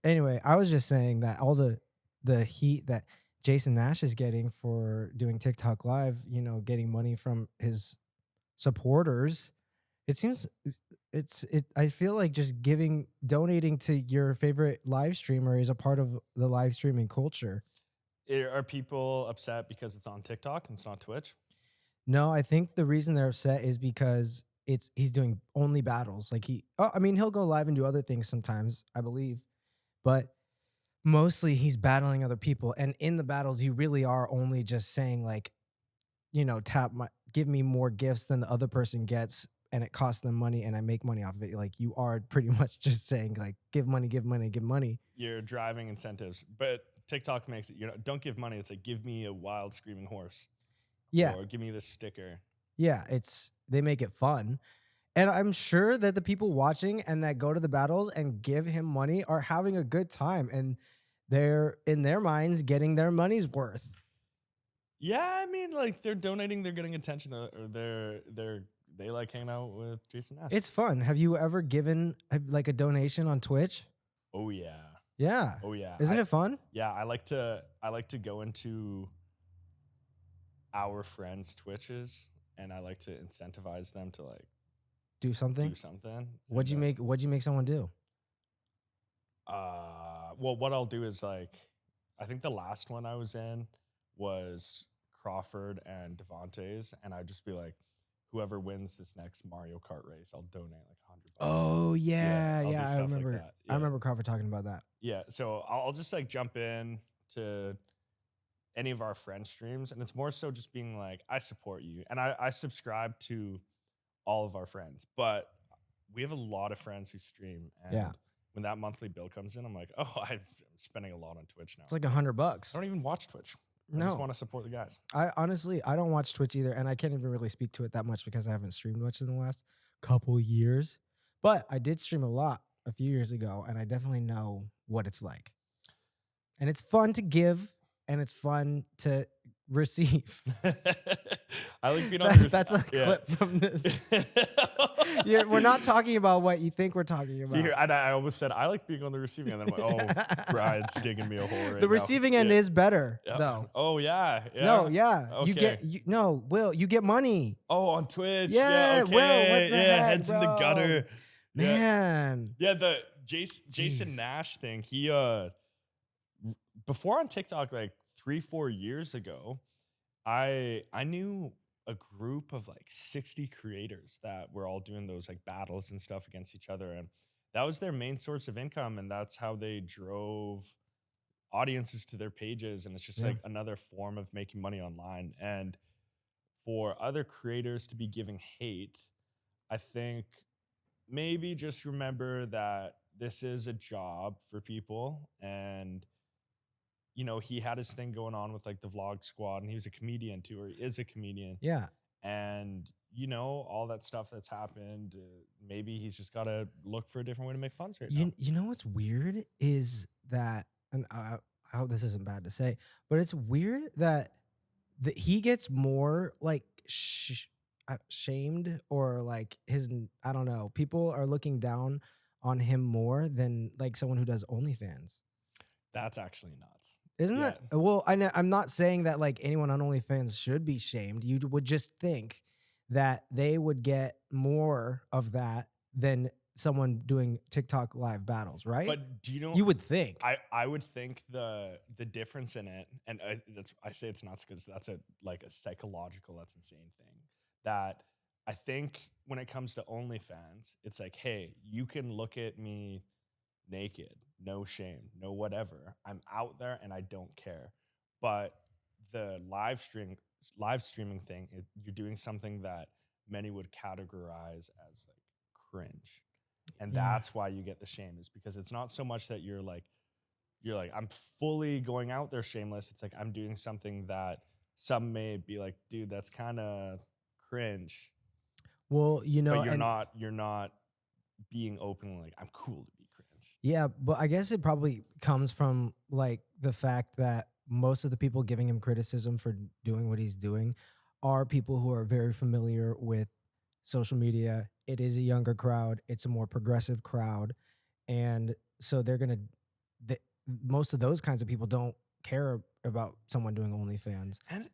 Anyway, I was just saying that all the heat that Jason Nash is getting for doing TikTok live, getting money from his supporters, it seems I feel like just donating to your favorite live streamer is a part of the live streaming culture. Are people upset because it's on TikTok and it's not Twitch? No, I think the reason they're upset is because he's doing only battles. Like I mean, he'll go live and do other things sometimes, I believe, but mostly he's battling other people. And in the battles, you really are only just saying like, give me more gifts than the other person gets, and it costs them money, and I make money off of it. Like you are pretty much just saying like, give money, give money, give money. You're driving incentives, but TikTok makes it. Don't give money. It's like give me a wild screaming horse. Yeah, Or give me this sticker. yeah. They make it fun. And I'm sure that the people watching and that go to the battles and give him money are having a good time, and they're in their minds getting their money's worth. Yeah, I mean, like they're donating, they're getting attention, or they like hanging out with Jason Nash. It's fun. Have you ever given like a donation on Twitch? Oh yeah. Yeah. Oh yeah. Isn't it fun? Yeah, I like to go into our friends' Twitches, and I like to incentivize them to like do something. What'd you make someone do? Well, what I'll do is like, I think the last one I was in was Crawford and Devontae's, and I'd just be like, whoever wins this next Mario Kart race, I'll donate like $100. Oh yeah, I remember. Like I remember Crawford talking about that. Yeah, so I'll just like jump in to any of our friend streams, and it's more so just being like, I support you, and I subscribe to all of our friends, but we have a lot of friends who stream, and when that monthly bill comes in, I'm like, oh, I'm spending a lot on Twitch now. It's like $100. I don't even watch Twitch. I just want to support the guys. I don't watch Twitch either, and I can't even really speak to it that much because I haven't streamed much in the last couple years. But I did stream a lot a few years ago, and I definitely know what it's like. And it's fun to give, and it's fun to receive. I like being on That's a clip from this. We're not talking about what you think we're talking about. I almost said I like being on the receiving end. And I'm like, oh, Brian's digging me a hole right now. The receiving end is better, though. Oh yeah. No, yeah. Okay. Will, you get money. Oh, on Twitch. Yeah, okay. Will, what the heck, heads in the gutter. Man. Yeah, the Jason Nash thing. He before on TikTok, like 3-4 years ago, I knew a group of like 60 creators that were all doing those like battles and stuff against each other, and that was their main source of income, and that's how they drove audiences to their pages, and it's just like another form of making money online. And for other creators to be giving hate, I think maybe just remember that this is a job for people, and he had his thing going on with like the vlog squad, and he was a comedian too, or he is a comedian. Yeah. And all that stuff that's happened, maybe he's just got to look for a different way to make funds right now. You know what's weird is that, and I hope this isn't bad to say, but it's weird that he gets more like shamed, or like I don't know, people are looking down on him more than like someone who does OnlyFans. That's actually nuts. Isn't that? Well, I'm not saying that like anyone on OnlyFans should be shamed. You would just think that they would get more of that than someone doing TikTok live battles, right? But do you know? You would think. I would think the difference in it, and I say it's nuts because that's a psychological, that's insane thing. That I think when it comes to OnlyFans, it's like, hey, you can look at me naked, no shame, no whatever. I'm out there and I don't care. But the live streaming thing, you're doing something that many would categorize as like cringe. And that's why you get the shame, is because it's not so much that you're like, I'm fully going out there shameless. It's like, I'm doing something that some may be like, dude, that's kind of cringe. Well, but you're not being open, like, I'm cool to be cringe. Yeah, but I guess it probably comes from like the fact that most of the people giving him criticism for doing what he's doing are people who are very familiar with social media. It is a younger crowd. It's a more progressive crowd. And so they're going to the, most of those kinds of people don't care about someone doing OnlyFans. And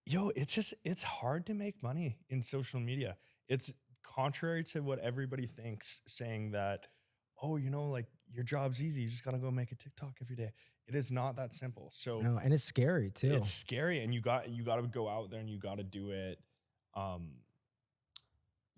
yo, it's hard to make money in social media. It's contrary to what everybody thinks, saying that, oh, like your job's easy. You just gotta go make a TikTok every day. It is not that simple. So No, and it's scary it's too. scary, and you gotta go out there and you gotta do it. Um,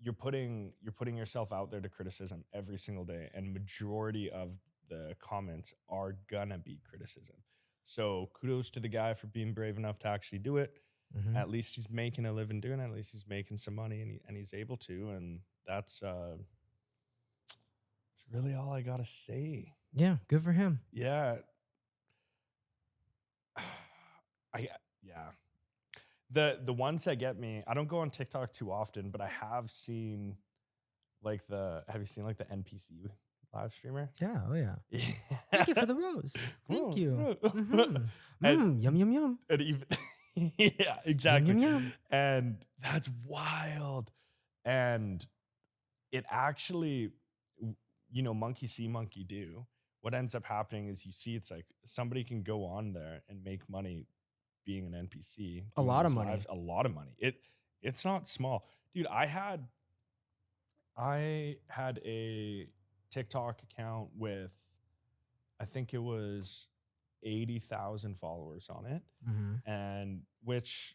you're putting yourself out there to criticism every single day, and majority of the comments are gonna be criticism. So kudos to the guy for being brave enough to actually do it. Hmm. At least he's making a living doing it. At least he's making some money, and he's able to, and that's really all I gotta say. Yeah, good for him. Yeah. I yeah. The ones that get me, I don't go on TikTok too often, but I have seen like have you seen like the NPC live streamers? Yeah, oh yeah. Yeah. Thank you for the rose. Thank Whoa, you. whoa. and Yum yum yum. and even yeah, Yum exactly. yum yum. And that's wild. And it actually, monkey see, monkey do. What ends up happening is you see it's like somebody can go on there and make money being an NPC, A doing lot of these money. lives, a lot of money. It's not small. Dude, I had a TikTok account with, I think it was 80,000 followers on it, Hmm. and which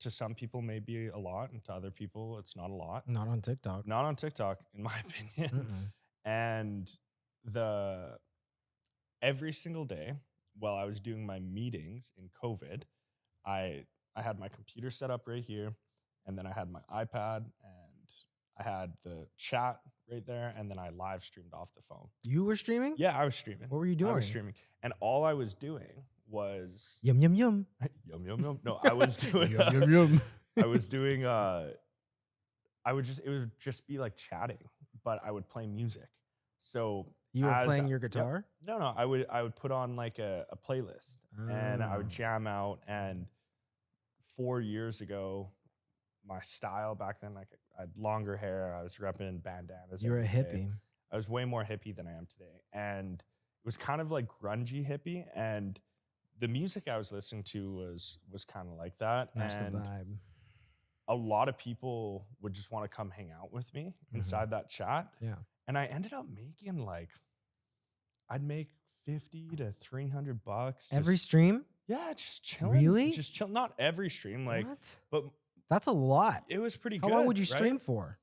to some people may be a lot, and to other people it's not a lot. Not on TikTok. Not on TikTok, in my opinion. Mm-mm. And the every single day while I was doing my meetings in COVID, I I had my computer set up right here, and then I had my iPad, and I had the chat right there, and then I live streamed off the phone. You were streaming? Yeah, I was streaming. What were you I was doing? streaming, and all I was doing was Yum yum yum. yum yum yum. No, I was doing Yum yum yum. I was doing it would just be like chatting, but I would play music. So You were as playing your yep. guitar? No, I would put on like a playlist, and I would Oh. jam out. And 4 years ago, my style back then, like I had longer hair, I was repping bandanas You were a every day. hippie. I was way more hippie than I am today. And it was kind of like grungy hippie. And the music I was listening to was kind of like that. Match the And vibe. a lot of people would just want to come hang out with me Mhm. inside that chat. Yeah. And I ended up making like, I'd make 50 to $300. Every Just, stream? yeah, just chilling. Really? Just chill. Not every stream, like, What? but That's a lot. it was pretty How good. long would you right? stream for?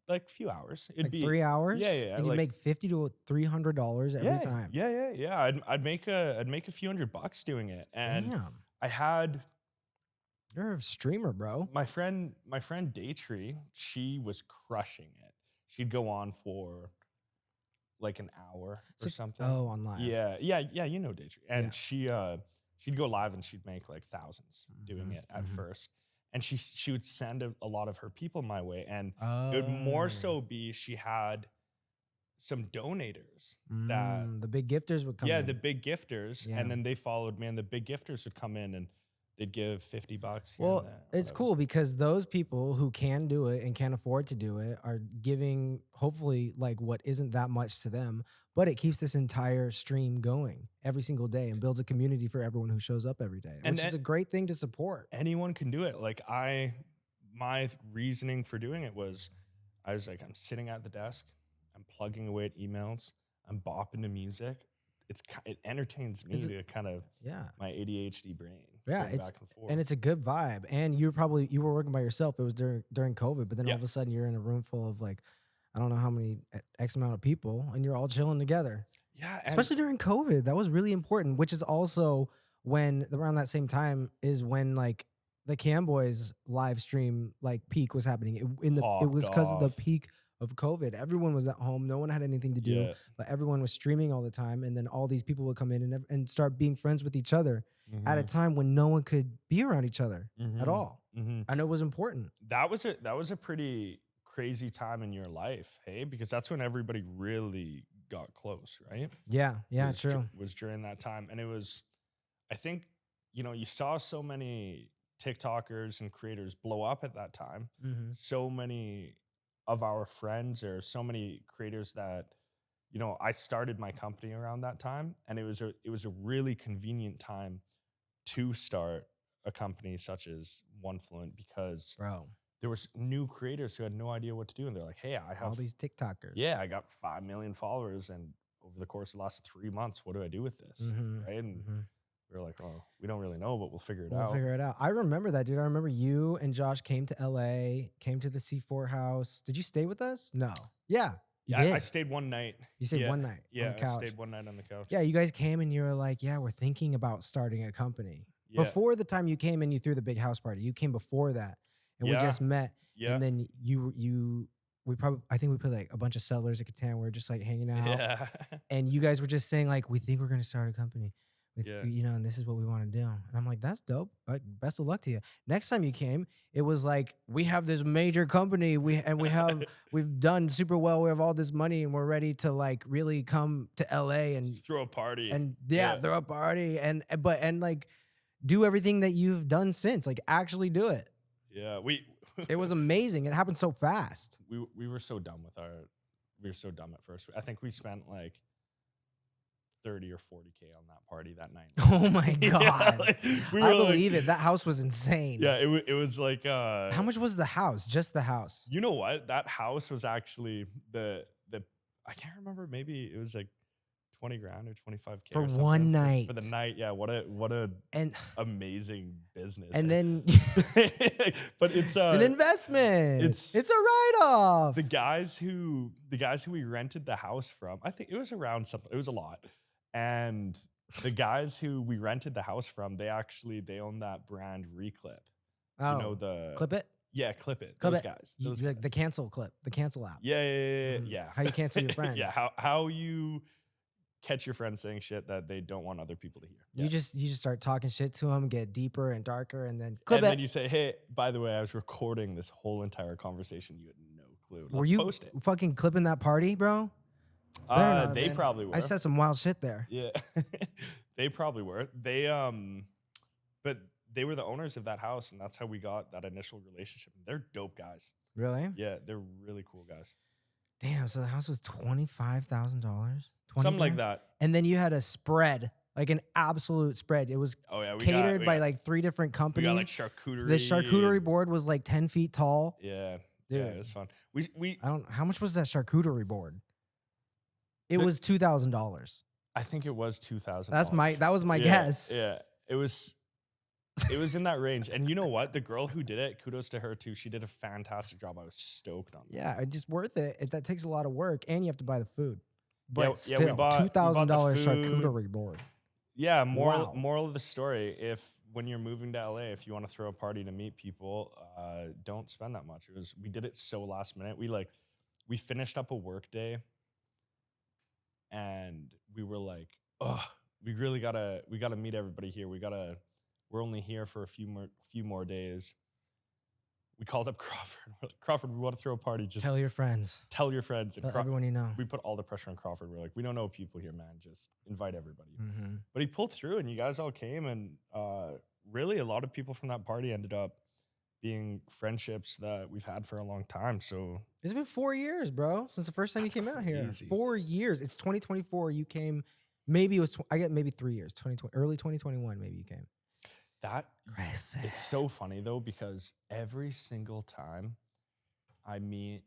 Like a few hours. It'd Like be 3 hours? Yeah, yeah. And you Like, make $50 to $300 every yeah, time. yeah. I'd make a few $100 doing it. And Damn. I had You're a streamer, bro. my friend Daytree, she was crushing it. She'd go on for like an hour or something. Oh, on live. Yeah, you know Daytree. And she'd go live and she'd make like thousands doing Mhm, it at mhm. first. And she would send a lot of her people my way. And it would more Oh. so be she had some donators that The big gifters would come yeah, in. the big gifters, Yeah. and then they followed me, and the big gifters would come in and they'd give $50 here Well, and there, it's whatever. cool because those people who can do it and can afford to do it are giving hopefully like what isn't that much to them, but it keeps this entire stream going every single day and builds a community for everyone who shows up every day, And which is a great thing to support. anyone can do it. Like my reasoning for doing it was, I was like, I'm sitting at the desk, I'm plugging away at emails, I'm bopping to music. It entertains me It's to kind of Yeah. my ADHD brain. Yeah, going it's back and forth. and it's a good vibe. And you were working by yourself. It was during COVID, but then all Yeah. of a sudden you're in a room full of like I don't know how many X amount of people, and you're all chilling together. Yeah, and Especially during COVID, that was really important. Which is also when around that same time is when like the Camboys live stream like peak was happening. It popped was because of the off. peak of COVID. Everyone was at home. No one had anything to do, Yeah. but everyone was streaming all the time. And then all these people would come in and start being friends with each other at a time when no one could be around each other at all. Mm-hmm. I know it was important. That was a pretty crazy time in your life, hey? Because that's when everybody really got close, right? Yeah, was true. Was during that time. And it was, I think, you saw so many TikTokers and creators blow up at that time. Mm-hmm. So many of our friends, or so many creators that I started my company around that time, and it was a really convenient time to start a company such as OneFluent because Bro, there was new creators who had no idea what to do, and they're like, "Hey, I all have these TikTokers. yeah, I got 5 million followers, and over the course of the last 3 months, what do I do with this?" Mm-hmm. Right? And Mm-hmm. we were like, "Oh, we don't really know, but we'll figure it We'll out." figure it out. I remember that, dude. I remember you and Josh came to LA, came to the C4 house. Did you stay with us? No. Yeah, you Yeah, I did. stayed one night. You stayed Yeah, one night on yeah, the I couch. stayed one night on the couch. Yeah, you guys came and you were like, yeah, we're thinking about starting a company. Yeah, Before the time you came and you threw the big house party, you came before that, and we yeah, just met. yeah, And then I think we put like a bunch of settlers at Catan. We were just like hanging out, yeah, and you guys were just saying like, we think we're gonna start a company, with yeah. and this is what we want to do. And I'm like, that's dope. Like, best of luck to you. Next time you came, it was like, we have this major company, we've done super well. We have all this money, and we're ready to like really come to LA Throw a party. and Yeah, throw a party and like do everything that you've done since. Like, actually do it. yeah. We It was amazing. It happened so fast. we were so dumb we were so dumb at first. I think we spent like 30 or 40K on that party that night. Oh my Yeah, god. like, we I were like- believe it. That house was insane. Yeah, it was like How much was the house? Just the house. You know what? That house was actually the I can't remember, maybe it was like 20 grand or 25K For or something one night. For the night. Yeah, what a And amazing business. and then but it's it's an investment. it's- It's a write-off. the guys who we rented the house from, I think it was around something, it was a lot. And the guys who we rented the house from, they own that brand Reclip. Oh, You know the clip it. Yeah, Clip It. Clip Those it. guys. You- Those the, guys. the cancel clip. The cancel app. Yeah. Mm. How you cancel your friends. Yeah, how you catch your friends saying shit that they don't want other people to hear. You Yeah. just start talking shit to them, get deeper and darker, and then clip And it. then you say, "Hey, by the way, I was recording this whole entire conversation. You had no clue. Were Let's you post it?" fucking clipping that party, bro? Better not have They been. probably were. I said some wild shit there. Yeah, they probably were. But they were the owners of that house, and that's how we got that initial relationship. They're dope guys. Really? Yeah, they're really cool guys. Damn. So the house was $25,000. Something like that. And then you had a spread, like an absolute spread. It was Oh yeah, catered by like 3 different we companies. got like charcuterie. The charcuterie board was like 10 feet tall. Yeah, Dude. yeah, it was fun. We How much was that charcuterie board? It The- was $2,000. I think it was 2,000. That was my guess. Yeah, it was in that range. And you know what? The girl who did it, kudos to her too. She did a fantastic job. I was stoked on that. Yeah, it's just worth it. That takes a lot of work, and you have to buy the food. But Yeah, we still, bought $2,000 the food. charcuterie board. Yeah, Wow. moral of the story: when you're moving to LA, if you want to throw a party to meet people, don't spend that much. We did it so last minute. We finished up a work day, and we were like, oh, we gotta meet everybody here. We're only here for a few more days. We called up Crawford. We're like, Crawford, we want to throw a party. Just Tell your friends. tell your friends. And Tell everyone you know. we put all the pressure on Crawford. We're like, we don't know people here, man. Just invite everybody. Mm-hmm. But he pulled through, and you guys all came, and really a lot of people from that party ended up being friendships that we've had for a long time. So It's been 4 years, bro, since the first time you That's came out here. crazy. 4 years. It's 2024. You came. Maybe it was. I get maybe 3 years. 2020, early 2021. Maybe you came. that Crazy. it's so funny though, because every single time I meet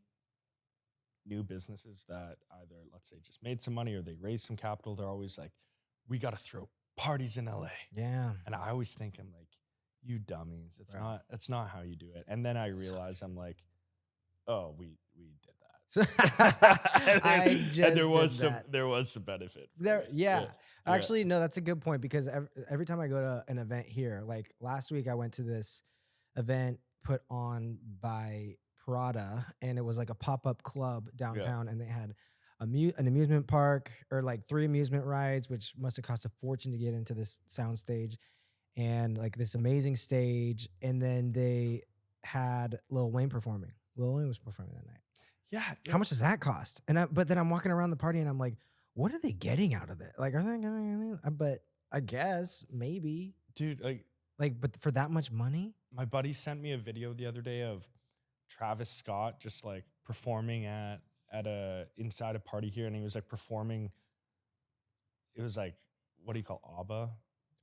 new businesses that either, let's say, just made some money or they raised some capital, they're always like, we got to throw parties in LA. Yeah. And I always think, I'm like, you dummies. Right. That's not how you do it. And then I realize I'm like, oh, we did that. I just and there was did that. there was some benefit. from There, it. yeah. Actually, no, that's a good point, because every time I go to an event here, like last week, I went to this event put on by Terada, and it was like a pop-up club downtown, and they had an amusement park, or like 3 amusement rides, which must have cost a fortune to get into this sound stage, and like this amazing stage, and then they had Lil Wayne performing. Lil Wayne was performing that night. Yeah. How much does that cost? But then I'm walking around the party and I'm like, what are they getting out of it? Like, are they getting? But I guess maybe, Dude, but for that much money, my buddy sent me a video the other day of Travis Scott just like performing at at a inside a party here, and he was like performing. It was like, what do you call ABBA?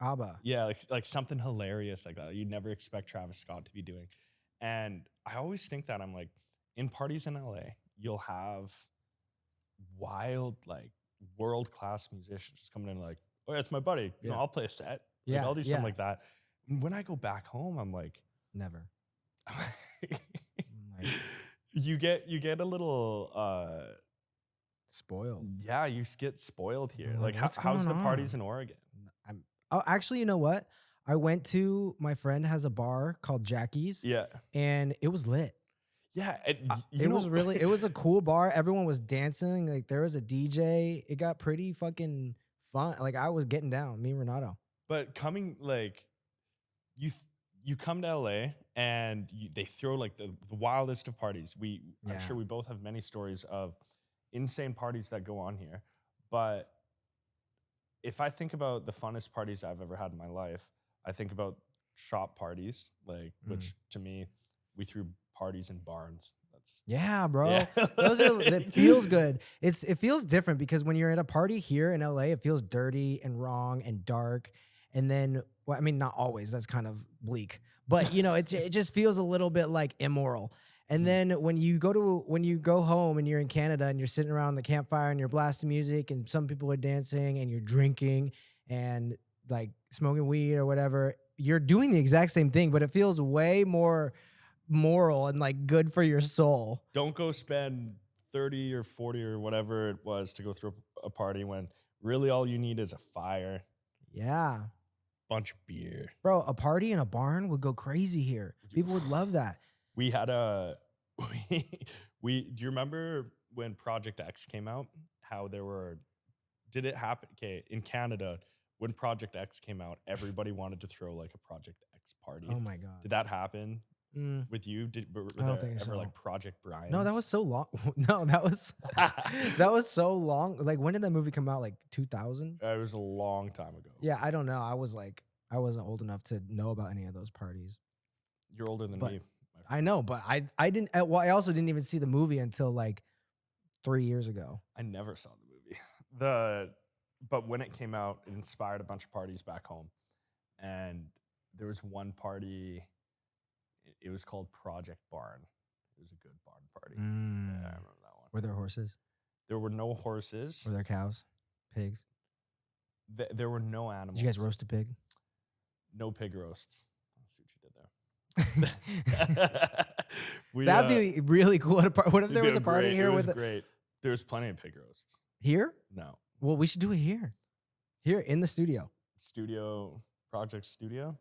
ABBA. Yeah, like something hilarious like that. You'd never expect Travis Scott to be doing. And I always think that I'm like, in parties in LA, you'll have wild, like world class musicians just coming in like, oh yeah, it's my buddy. You know, Yeah. I'll play a set. Like Yeah. I'll do something Yeah. like that. And when I go back home, I'm like, Never. Like, you get a little spoiled. yeah, you get spoiled here. I'm Like like, what's how's the going parties on? in Oregon? Oh, actually, you know what? I went to my friend has a bar called Jackie's, Yeah. and it was lit. Yeah, and It was really, it was a cool bar. Everyone was dancing. Like there was a DJ. It got pretty fucking fun. Like I was getting down, me and Renato. but coming like you come to LA and they throw like the wildest of parties. I'm Yeah. sure we both have many stories of insane parties that go on here. But if I think about the funnest parties I've ever had in my life, I think about shop parties, like which to me, we threw parties in barns. That's Yeah, bro. yeah. Those are it feels good. It feels different because when you're at a party here in LA, it feels dirty and wrong and dark. And then, well, I mean, not always. That's kind of bleak, but you know, it just feels a little bit like immoral. And then when you go home and you're in Canada and you're sitting around the campfire and you're blasting music and some people are dancing and you're drinking and like smoking weed or whatever, you're doing the exact same thing, but it feels way more moral and like good for your soul. Don't go spend 30 or 40 or whatever it was to go through a party when really all you need is a fire, Yeah. bunch of beer. Bro, a party in a barn would go crazy here. People would love that. We had we do you remember when Project X came out? How there were did it happen? Okay, in Canada, when Project X came out, everybody wanted to throw like a Project X party. Oh my God. Did that happen with you? Were I don't there think ever so. like Project Brian? No, that was so long. No, that was so long. Like when did that movie come out? Like 2000? It was a long time ago. Yeah, I don't know. I wasn't old enough to know about any of those parties. You're older than But me. I know, but I didn't. Well, I also didn't even see the movie until like 3 years ago. I never saw the movie. But when it came out, it inspired a bunch of parties back home. And there was one party, it was called Project Barn. It was a good barn party. Yeah, I remember that one. Were there horses? There were no horses. Were there cows? Pigs? There were no animals. Did you guys roast a pig? No pig roasts. Let's see what you did there. That'd be really cool at a party. What if there was a party here it was with great. There was plenty of pig roasts. here? No. Well, we should do it here. Here in the studio. Project studio.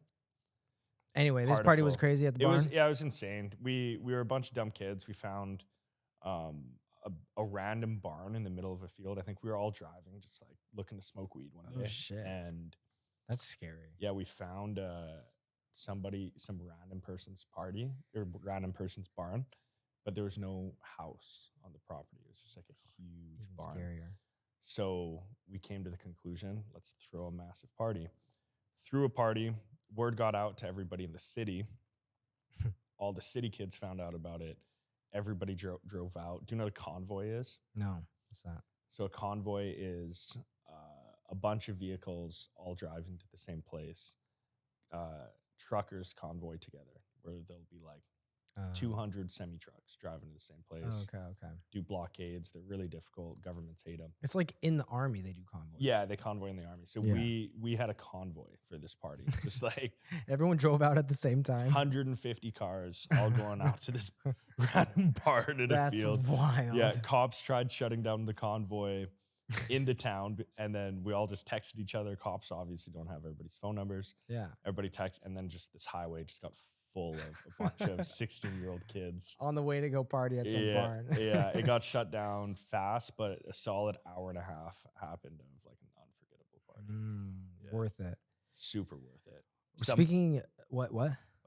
Anyway, this party was crazy at the barn. It was insane. We were a bunch of dumb kids. We found a random barn in the middle of a field. I think we were all driving, just like looking to smoke weed one day. Oh shit. And That's scary. yeah, we found some random person's party or random person's barn, but there was no house on the property. It was just like a huge Even barn. scarier. So we came to the conclusion, let's throw a massive party. Threw a party. Word got out to everybody in the city. All the city kids found out about it. Everybody drove out. Do you know what a convoy is? No, what's that? So a convoy is a bunch of vehicles all driving to the same place. Truckers convoy together, where there'll be like 200 semi-trucks driving to the same place. Okay. Do blockades. They're really difficult. Governments hate them. It's like in the army they do convoys. Yeah, they convoy in the army. So Yeah. we had a convoy for this party. Just like Everyone drove out at the same time. 150 cars all going out to this random barn in That's a field. wild. Yeah, cops tried shutting down the convoy in the town, and then we all just texted each other. Cops obviously don't have everybody's phone numbers. Yeah. Everybody texts, and then just this highway just got full of a bunch of 16-year-old kids. On the way to go party at some barn. Yeah, it got shut down fast, but a solid hour and a half happened of like an unforgettable party. Yeah. Worth it. Super worth it. Speaking, what?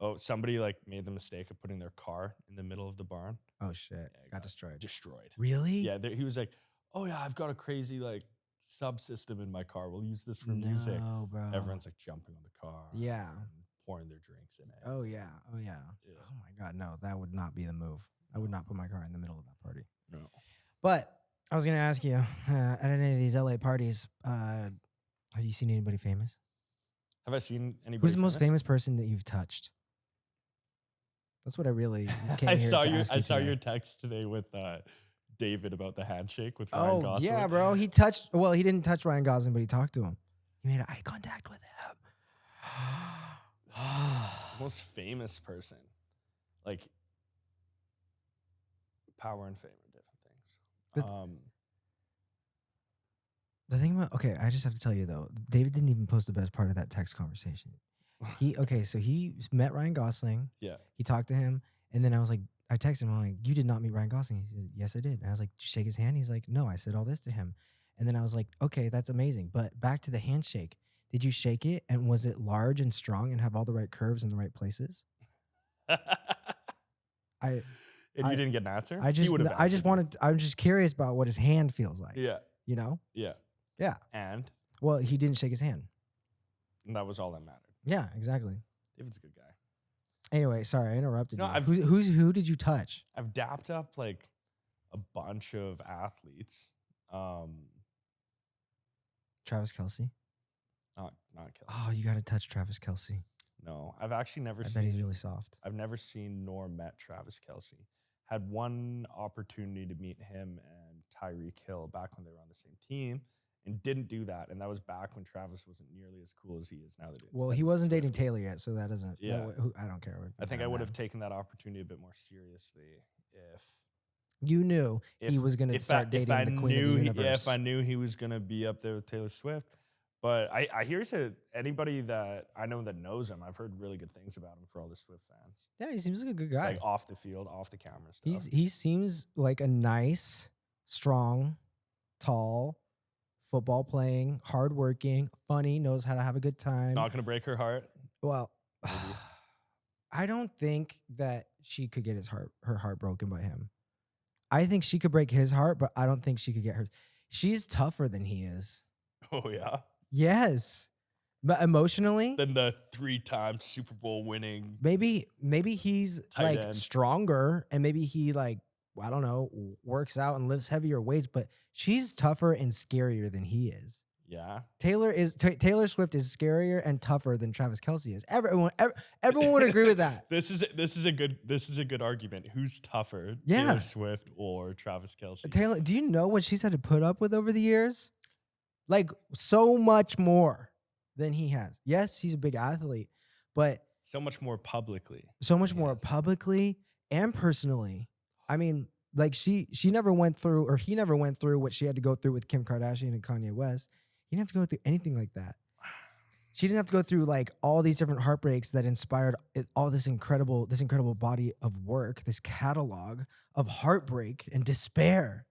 Oh, somebody like made the mistake of putting their car in the middle of the barn. Oh shit! Yeah, got destroyed. Destroyed. Really? Yeah, he was like, "Oh yeah, I've got a crazy like subsystem in my car. We'll use this for music." No, bro. Everyone's like jumping on the car. Yeah. And pouring their drinks in it. Oh yeah. Oh my god, no, that would not be the move. I would not put my car in the middle of that party. No. But I was gonna ask you at any of these LA parties, have you seen anybody famous? Have I seen Who's anybody the most famous? famous person that you've touched? That's what I really came I here saw to your ask I you saw today. your text today with David about the handshake with Ryan Oh yeah, Gosling. bro. He touched. Well, he didn't touch Ryan Gosling, but he talked to him. He made eye contact with him. Most famous person, like power and fame are different things. The- The thing about I just have to tell you though, David didn't even post the best part of that text conversation. So he met Ryan Gosling. Yeah. He talked to him, and then I texted him, I'm like, you did not meet Ryan Gosling. He said, yes, I did. And I was like, did you shake his hand? He's like, no, I said all this to him. And then I was like, okay, that's amazing. But back to the handshake. Did you shake it? And was it large and strong and have all the right curves in the right places? I And you didn't get an answer? I He just would've I just answered you. wanted I'm just curious about what his hand feels like. Yeah. You know? Yeah. Yeah. And Well, he didn't shake his hand. that was all that mattered. Yeah, exactly. David's a good guy. Anyway, sorry, I interrupted No, you. Who did you touch? I've dapped up like a bunch of athletes. Travis Kelce. Not Kelly. Oh, you got to touch Travis Kelce. No, I've actually never I seen. bet he's really soft. I've never seen nor met Travis Kelce. Had one opportunity to meet him and Tyreek Hill back when they were on the same team, and didn't do that. And that was back when Travis wasn't nearly as cool as he is now. Well, that he he's wasn't dating Swift. Taylor yet, so that doesn't. Yeah. I don't care. I think I would have taken that opportunity a bit more seriously if You knew he was going to start dating the queen of the universe. If I knew he was going to be up there with Taylor Swift. But I hear anybody that I know that knows him, I've heard really good things about him for all the Swift fans. Yeah, he seems like a good guy. Like off the field, off the camera stuff. He seems like a nice, strong, tall, football playing, hardworking, funny, knows how to have a good time. It's not going to break her heart. Well, I don't think that she could get her heart broken by him. I think she could break his heart, but I don't think she could get hers. She's tougher than he is. Oh, yeah? Yes. But emotionally, Then the 3-time Super Bowl winning. maybe he's Tight like end. stronger, and maybe he I don't know, works out and lifts heavier weights, but she's tougher and scarier than he is. Yeah. Taylor Swift is scarier and tougher than Travis Kelce is. Everyone would agree with that. This is a good argument. Who's tougher? Yeah. Taylor Swift or Travis Kelce? Taylor, do you know what she's had to put up with over the years? Like so much more than he has. Yes, he's a big athlete, but So much more publicly. so much more Yes. publicly and personally. I mean, like she never went through, or he never went through what she had to go through with Kim Kardashian and Kanye West. He didn't have to go through anything like that. She didn't have to go through like all these different heartbreaks that inspired all this incredible body of work, this catalog of heartbreak and despair.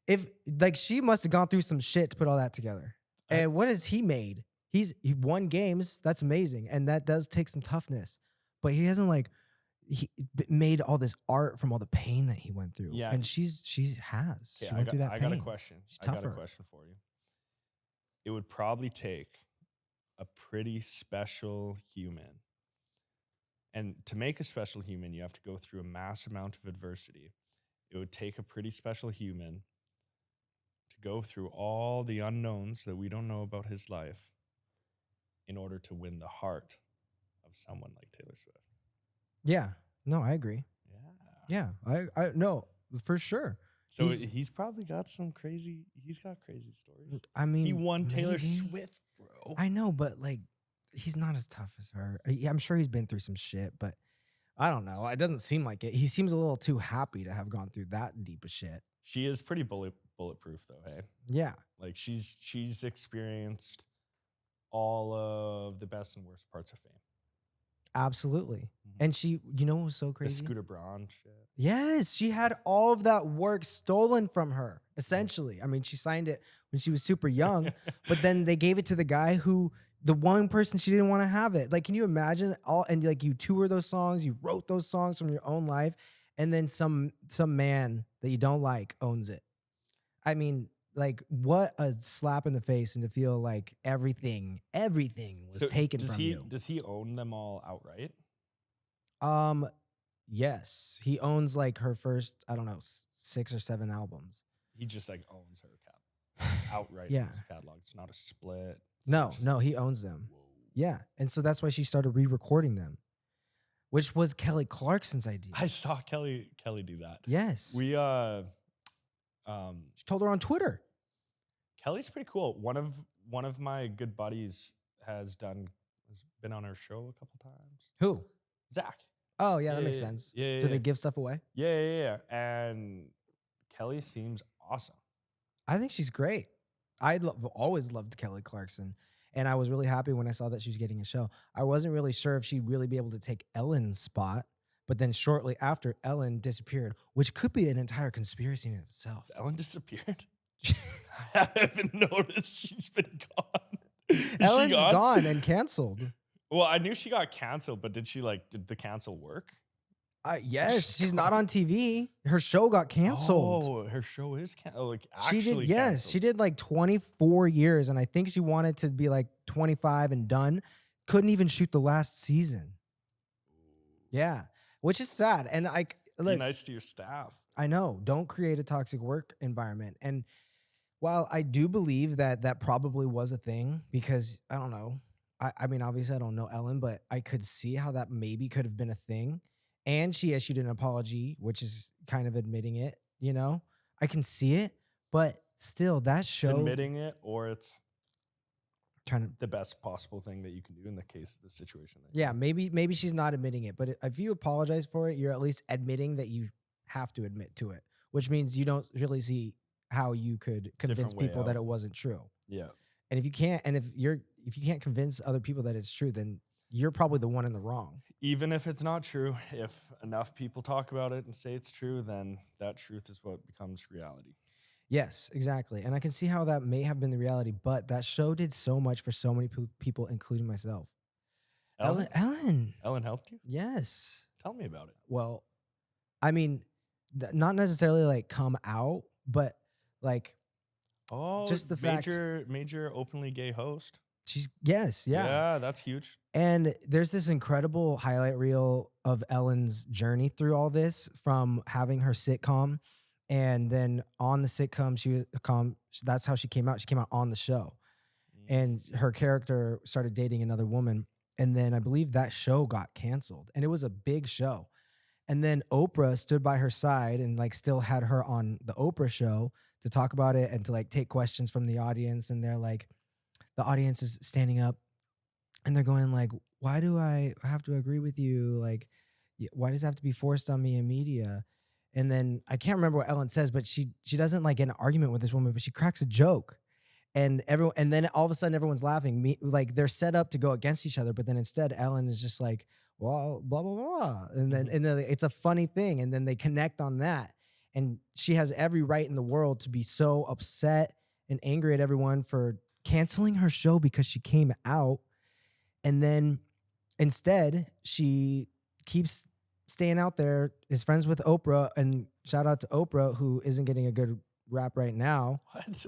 If like she must have gone through some shit to put all that together. And what has he made? He won games. That's amazing, and that does take some toughness. But he hasn't made all this art from all the pain that he went through. Yeah. And she has. Okay, She went through that pain. I got a question. She's I got tougher. a question for you. It would probably take a pretty special human. And to make a special human, you have to go through a mass amount of adversity. It would take a pretty special human to go through all the unknowns that we don't know about his life in order to win the heart of someone like Taylor Swift. Yeah. No, I agree. Yeah. Yeah. I no, for sure. So he's probably got he's got crazy stories. I mean, He won Taylor maybe. Swift, bro. I know, but like, he's not as tough as her. I'm sure he's been through some shit, but I don't know. It doesn't seem like it. He seems a little too happy to have gone through that deep of shit. She is pretty bulletproof though, hey? Yeah. Like she's experienced all of the best and worst parts of fame. Absolutely. And she, you know what was so The crazy? Scooter Braun shit. Yes, she had all of that work stolen from her, essentially. I mean, she signed it when she was super young, but then they gave it to the guy the one person she didn't want to have it. Like, can you imagine like you tour those songs, you wrote those songs from your own life, and then some man that you don't like owns it. I mean, like, what a slap in the face, and to feel like everything was taken from you. Does he own them all outright? Yes, he owns like her first, I don't know, 6 or 7 albums. he just like owns her outright Yeah. owns the catalog. It's not a split. No, no, he owns them. Whoa. Yeah. And so that's why she started re-recording them, which was Kelly Clarkson's idea. I saw Kelly do that. Yes. We She told her on Twitter. Kelly's pretty cool. One of my good buddies has been on her show a couple times. Who? Zach. Oh, yeah, that makes sense. Yeah. Do they give stuff away? Yeah. And Kelly seems awesome. I think she's great. Always loved Kelly Clarkson. And I was really happy when I saw that she was getting a show. I wasn't really sure if she'd really be able to take Ellen's spot. But then shortly after, Ellen disappeared, which could be an entire conspiracy in itself. Has Ellen disappeared? I haven't noticed she's been gone. Ellen's gone and canceled. Well, I knew she got canceled, but did the cancel work? Yes, she's not on TV. Her show got canceled. Oh, her show is canceled. She did, yes, canceled. she did like 24 years, and I think she wanted to be like 25 and done. Couldn't even shoot the last season. Yeah, which is sad. And be nice to your staff. I know. Don't create a toxic work environment. And while I do believe that that probably was a thing, because I don't know. I mean, obviously, I don't know Ellen, but I could see how that maybe could have been a thing. And she issued an apology, which is kind of admitting it, you know? I can see it, but still, that show... It's admitting it, or it's trying to... the best possible thing that you can do in the case of the situation. Yeah, maybe she's not admitting it, but if you apologize for it, you're at least admitting that you have to admit to it, which means you don't really see how you could convince people that it wasn't true. Yeah. And if you can't, and if you can't convince other people that it's true, then you're probably the one in the wrong. Even if it's not true, if enough people talk about it and say it's true, then that truth is what becomes reality. Yes, exactly. And I can see how that may have been the reality, but that show did so much for so many people, including myself. Ellen helped you? Yes. Tell me about it. Well, I mean, not necessarily like come out, but like, just the major openly gay host. Yeah, that's huge. And there's this incredible highlight reel of Ellen's journey through all this, from having her sitcom, and then on the sitcom, that's how she came out. She came out on the show, and her character started dating another woman, and then I believe that show got canceled, and it was a big show. And then Oprah stood by her side and like still had her on the Oprah show to talk about it and to like take questions from the audience. And they're like, the audience is standing up and they're going like, why do I have to agree with you? Like, why does it have to be forced on me in media? And then I can't remember what Ellen says, but she doesn't like get an argument with this woman, but she cracks a joke. And then all of a sudden everyone's laughing. Like they're set up to go against each other, but then instead Ellen is just like, well, blah, blah, blah. And then it's a funny thing. And then they connect on that. And she has every right in the world to be so upset and angry at everyone for canceling her show because she came out. And then instead, she keeps staying out there, is friends with Oprah, and shout out to Oprah, who isn't getting a good rap right now. What?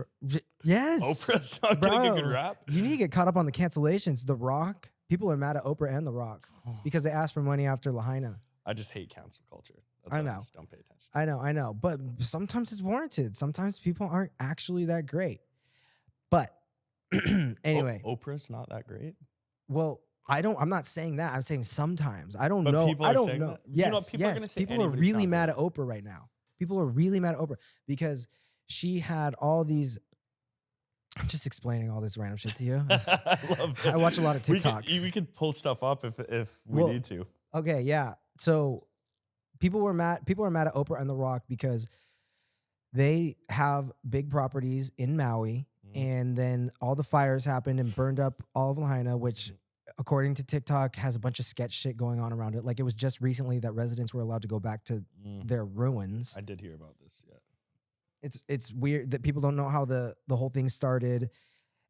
Yes. Oprah's not getting a good rap? You need to get caught up on the cancellations. The Rock. People are mad at Oprah and The Rock because they asked for money after Lahaina. I just hate cancel culture. I know. I just don't pay attention. I know. But sometimes it's warranted. Sometimes people aren't actually that great. But anyway. Oprah's not that great? Well, I'm not saying that. I'm saying sometimes. I don't But know. people I are don't saying know. that? Yes, You know, people are gonna say people are anybody's really not mad great. at Oprah right now. People are really mad at Oprah because she had all these. I'm just explaining all this random shit to you. I love it. I watch a lot of TikTok. We could pull stuff up if we need to. Okay, yeah. So people are mad at Oprah and The Rock because they have big properties in Maui, and then all the fires happened and burned up all of Lahaina, which, according to TikTok, has a bunch of sketch shit going on around it. Like, it was just recently that residents were allowed to go back to their ruins. I did hear about this, yeah. It's weird that people don't know how the whole thing started.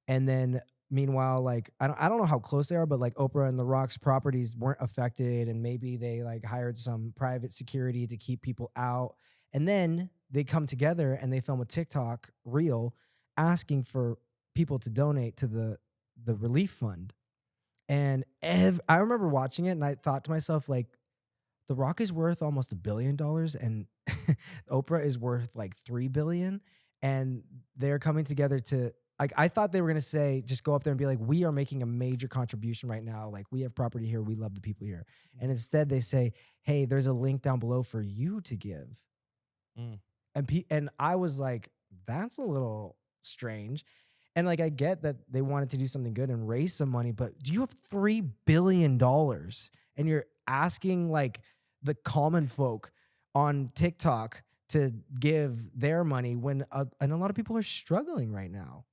And then meanwhile, like, I don't know how close they are, but like Oprah and The Rock's properties weren't affected, and maybe they like hired some private security to keep people out. And then they come together and they film a TikTok reel asking for people to donate to the relief fund. And I remember watching it and I thought to myself, like, The Rock is worth almost $1 billion and Oprah is worth like $3 billion. and they're coming together to like I thought they were gonna say just go up there and be like, we are making a major contribution right now. Like we have property here, we love the people here. And Mhm. instead they say, hey, there's a link down below for you to give. Mm. And I was like, that's a little strange. And like I get that they wanted to do something good and raise some money, but you have $3 billion and you're asking like the common folk on TikTok to give their money when and a lot of people are struggling right now.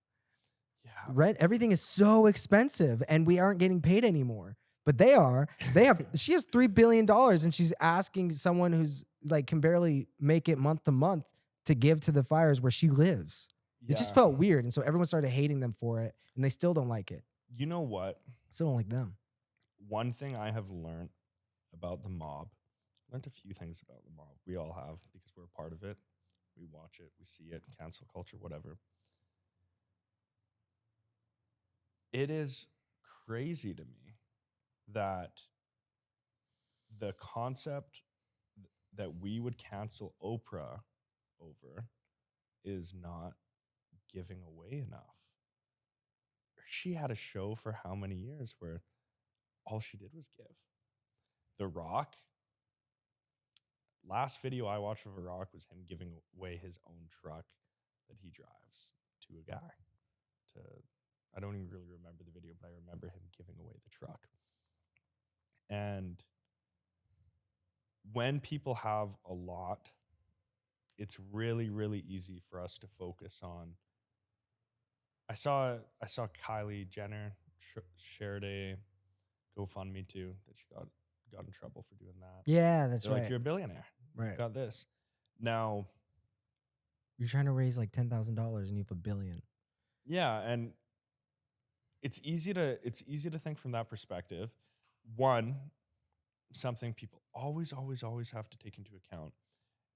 Yeah. Rent, everything is so expensive and we aren't getting paid anymore. But they are. They have she has $3 billion and she's asking someone who's like can barely make it month to month to give to the fires where she lives. It just Yeah. felt weird. And so everyone started hating them for it and they still don't like it. You know what? Still don't like them. One thing I have learned about the mob, learned a few things about the mob. We all have because we're a part of it. We watch it, we see it, cancel culture, whatever. It is crazy to me that the concept that we would cancel Oprah over is not giving away enough. She had a show for how many years where all she did was give. The Rock, last video I watched of The Rock was him giving away his own truck that he drives to a guy. To I don't even really remember the video, but I remember him giving away the truck. And when people have a lot, it's really, really easy for us to focus on. I saw Kylie Jenner shared a GoFundMe too that she got in trouble for doing that. Yeah, that's They're like, right. you're a billionaire. You've Right. got this. Now, You're trying to raise like $10,000 and you have a billion. yeah, and it's easy to think from that perspective. One, something people always have to take into account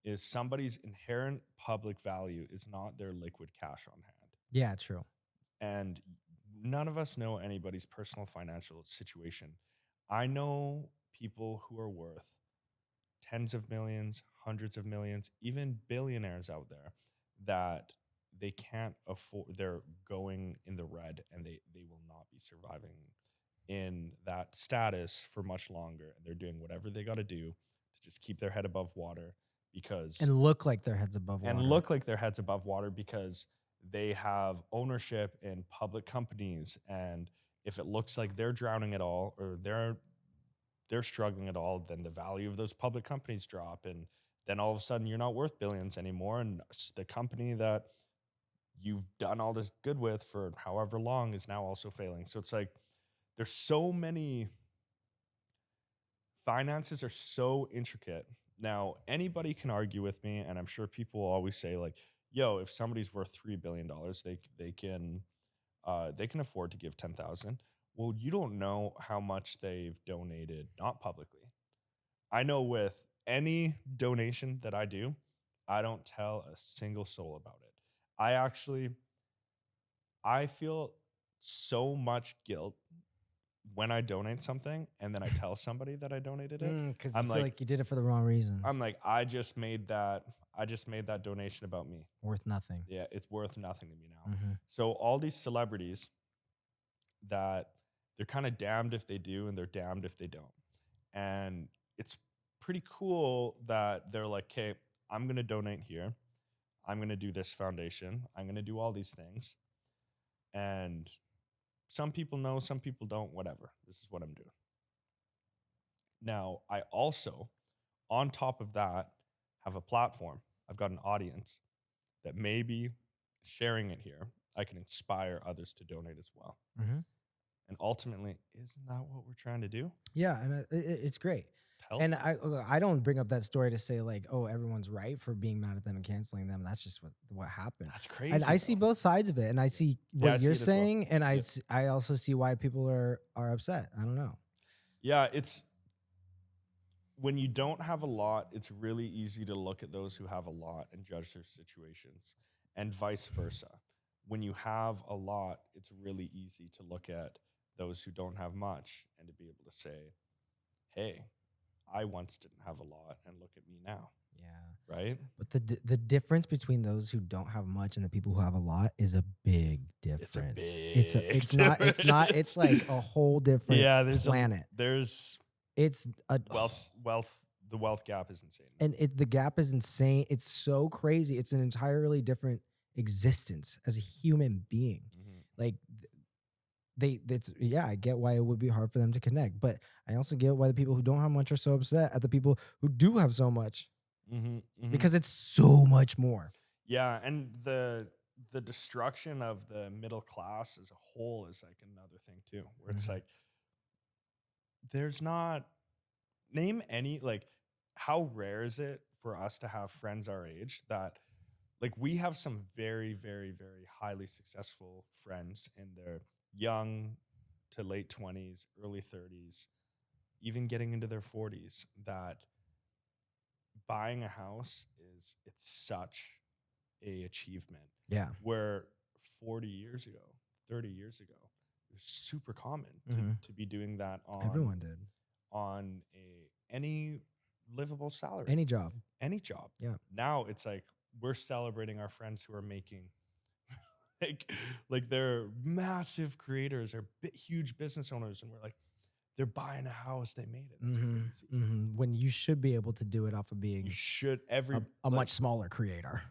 is somebody's inherent public value is not their liquid cash on hand. Yeah, true. And none of us know anybody's personal financial situation. I know people who are worth tens of millions, hundreds of millions, even billionaires out there that they can't afford, they're going in the red and they will not be surviving in that status for much longer. And they're doing whatever they got to do to just keep their head above water because And look like their heads above and water. look like their heads above water because they have ownership in public companies. And if it looks like they're drowning at all or they're struggling at all, then the value of those public companies drop. And then all of a sudden you're not worth billions anymore. And the company that you've done all this good with for however long is now also failing. So it's like there's so many finances are so intricate. Now, anybody can argue with me, and I'm sure people will always say, like, yo, if somebody's worth $3 billion, they can afford to give 10,000. Well, you don't know how much they've donated, not publicly. I know with any donation that I do, I don't tell a single soul about it. I feel so much guilt when I donate something and then I tell somebody that I donated it. Because you I'm feel like, like you did it for the wrong reasons. I'm like, I just made that donation about me. Worth nothing. Yeah, it's worth nothing to me now. Mm-hmm. So all these celebrities that they're kind of damned if they do and they're damned if they don't. And it's pretty cool that they're like, okay, I'm going to donate here. I'm going to do this foundation. I'm going to do all these things. And some people know, some people don't, whatever. This is what I'm doing. Now, I also, on top of that, have a platform. I've got an audience that maybe sharing it here, I can inspire others to donate as well. Mm-hmm. And ultimately, isn't that what we're trying to do? Yeah, and it's great. Help. And I don't bring up that story to say like, oh, everyone's right for being mad at them and canceling them. That's just what happened. That's crazy. And I see though. both sides of it, and I see Yeah, I what see you're it as well. saying, and Yep. I also see why people are upset. I don't know. Yeah, it's when you don't have a lot, it's really easy to look at those who have a lot and judge their situations, and vice versa. When you have a lot, it's really easy to look at those who don't have much and to be able to say, hey, I once didn't have a lot, and look at me now, Yeah. right? But the difference between those who don't have much and the people who have a lot is a big It's a difference. big It's not difference. it's like a whole different Yeah, planet. there's It's a wealth the wealth gap is insane. and the gap is insane. It's so crazy. It's an entirely different existence as a human being. Mhm. Like that's yeah, I get why it would be hard for them to connect, but I also get why the people who don't have much are so upset at the people who do have so much Mhm. Mhm. because it's so much more. Yeah, and the destruction of the middle class as a whole is like another thing too, where it's Mhm. like there's not name any like how rare is it for us to have friends our age that like we have some very very very highly successful friends in their young to late 20s, early 30s, even getting into their 40s that buying a house is it's such a achievement Yeah. where 40 years ago, 30 years ago, it was super common Mhm. to be doing that Everyone did. on a any livable salary, Any job. any job. Yeah. Now it's like we're celebrating our friends who are making like like they're massive creators or huge business owners, and we're like they're buying a house, they made it. That's Mhm. crazy. Mhm. When you should be able to do it off of You being should every a like much smaller creator.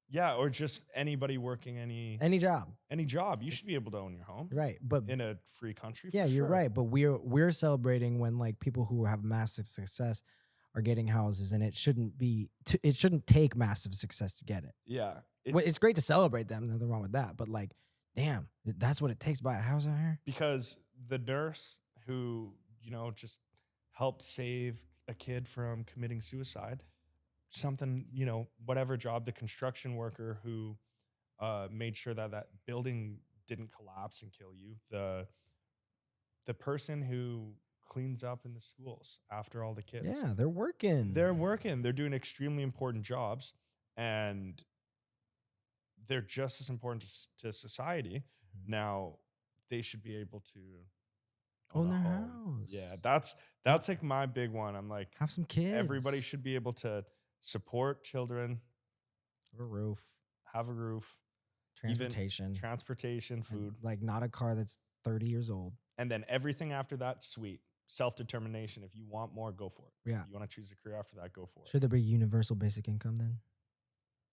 yeah, or just anybody working Any job. any job. You should be able to own your home Right. But in a free country yeah, for you're sure. right. But we're celebrating when like people who have massive success are getting houses, and it shouldn't take massive success to get it. Yeah. Well, it's great to celebrate them. Nothing wrong with that. But like, damn, that's what it takes to buy a house out here. Because the nurse who, just helped save a kid from committing suicide, something, whatever job, the construction worker who made sure that that building didn't collapse and kill you, the person who cleans up in the schools after all the kids. Yeah, they're working. They're working, they're doing extremely important jobs, and they're just as important to society. Mhm. Now, they should be able to own Own a their home. house. Yeah, that's like my big one. I'm like, Have some everybody kids. should be able to support children, Have a roof, have a roof, even transportation, transportation, and food, like not a car that's 30 years old. and then everything after that, sweet. Self determination. If you want more, go for it. Yeah. You want to choose a career after that, go for it. Should there be universal basic income then?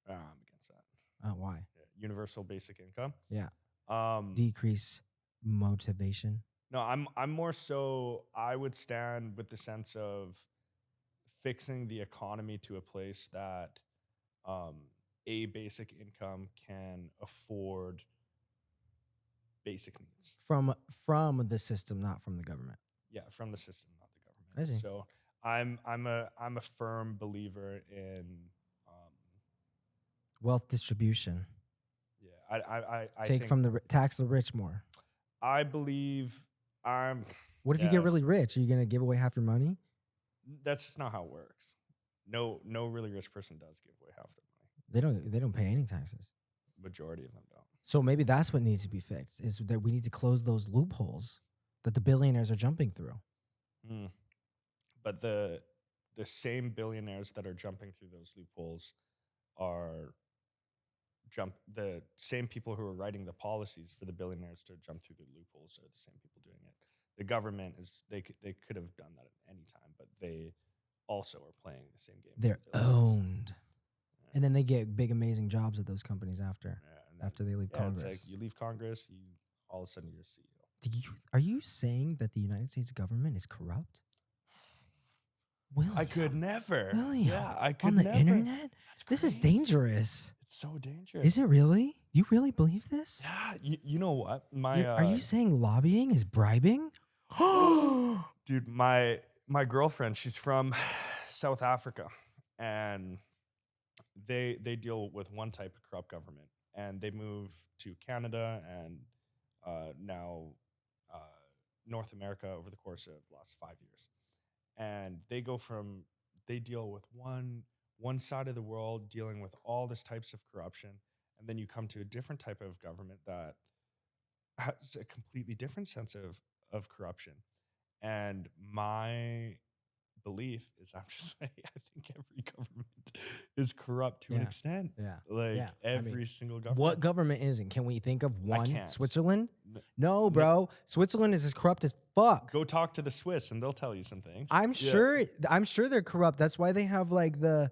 I'm against that. Why? Yeah, universal basic income. Yeah. Um, Decrease motivation. no, I'm more so. I would stand with the sense of fixing the economy to a place that um, a basic income can afford basic needs. From the system, not from the government. Yeah, from the system, not the I government. see. So I'm a firm believer in Wealth distribution. yeah. I Take think from tax the rich more. I believe I'm What if you get yeah. really rich? Are you gonna give away half your money? That's just not how it works. No really rich person does give away half their money. They don't pay any taxes. Majority of them don't. So maybe that's what needs to be fixed is that we need to close those loopholes that the billionaires are jumping through. Mm. But the same billionaires that are jumping through those loopholes are the same people who are writing the policies for the billionaires to jump through the loopholes are the same people doing it. The government is they could have done that at any time, but they also are playing the same game as They're the billionaires. owned. And then they get big amazing jobs at those companies after Yeah, and then, after they leave yeah, it's like Congress. you leave Congress, you all of a sudden you're a CEO. Are you saying that the United States government is corrupt? William, I could never. William, Yeah, I could on the never. internet? That's This is crazy. dangerous. It's so dangerous. Is it really? You really believe this? Yeah, you know what? My Are you saying lobbying is bribing? dude, my girlfriend, she's from South Africa, and they deal with one type of corrupt government, and they move to Canada and now uh, North America over the course of the last 5 years, and they deal with one side of the world dealing with all this types of corruption, and then you come to a different type of government that has a completely different sense of corruption. And my belief is I'm just like, I think every government is corrupt to an Yeah. extent. Yeah. Like Yeah. I mean, every single what government. government isn't? Can we think of I one? can't. Switzerland? N- No, n- bro. Switzerland is as corrupt as fuck. Go talk to the Swiss and they'll tell you some things. I'm Yeah. sure. I'm sure they're corrupt. That's why they have like the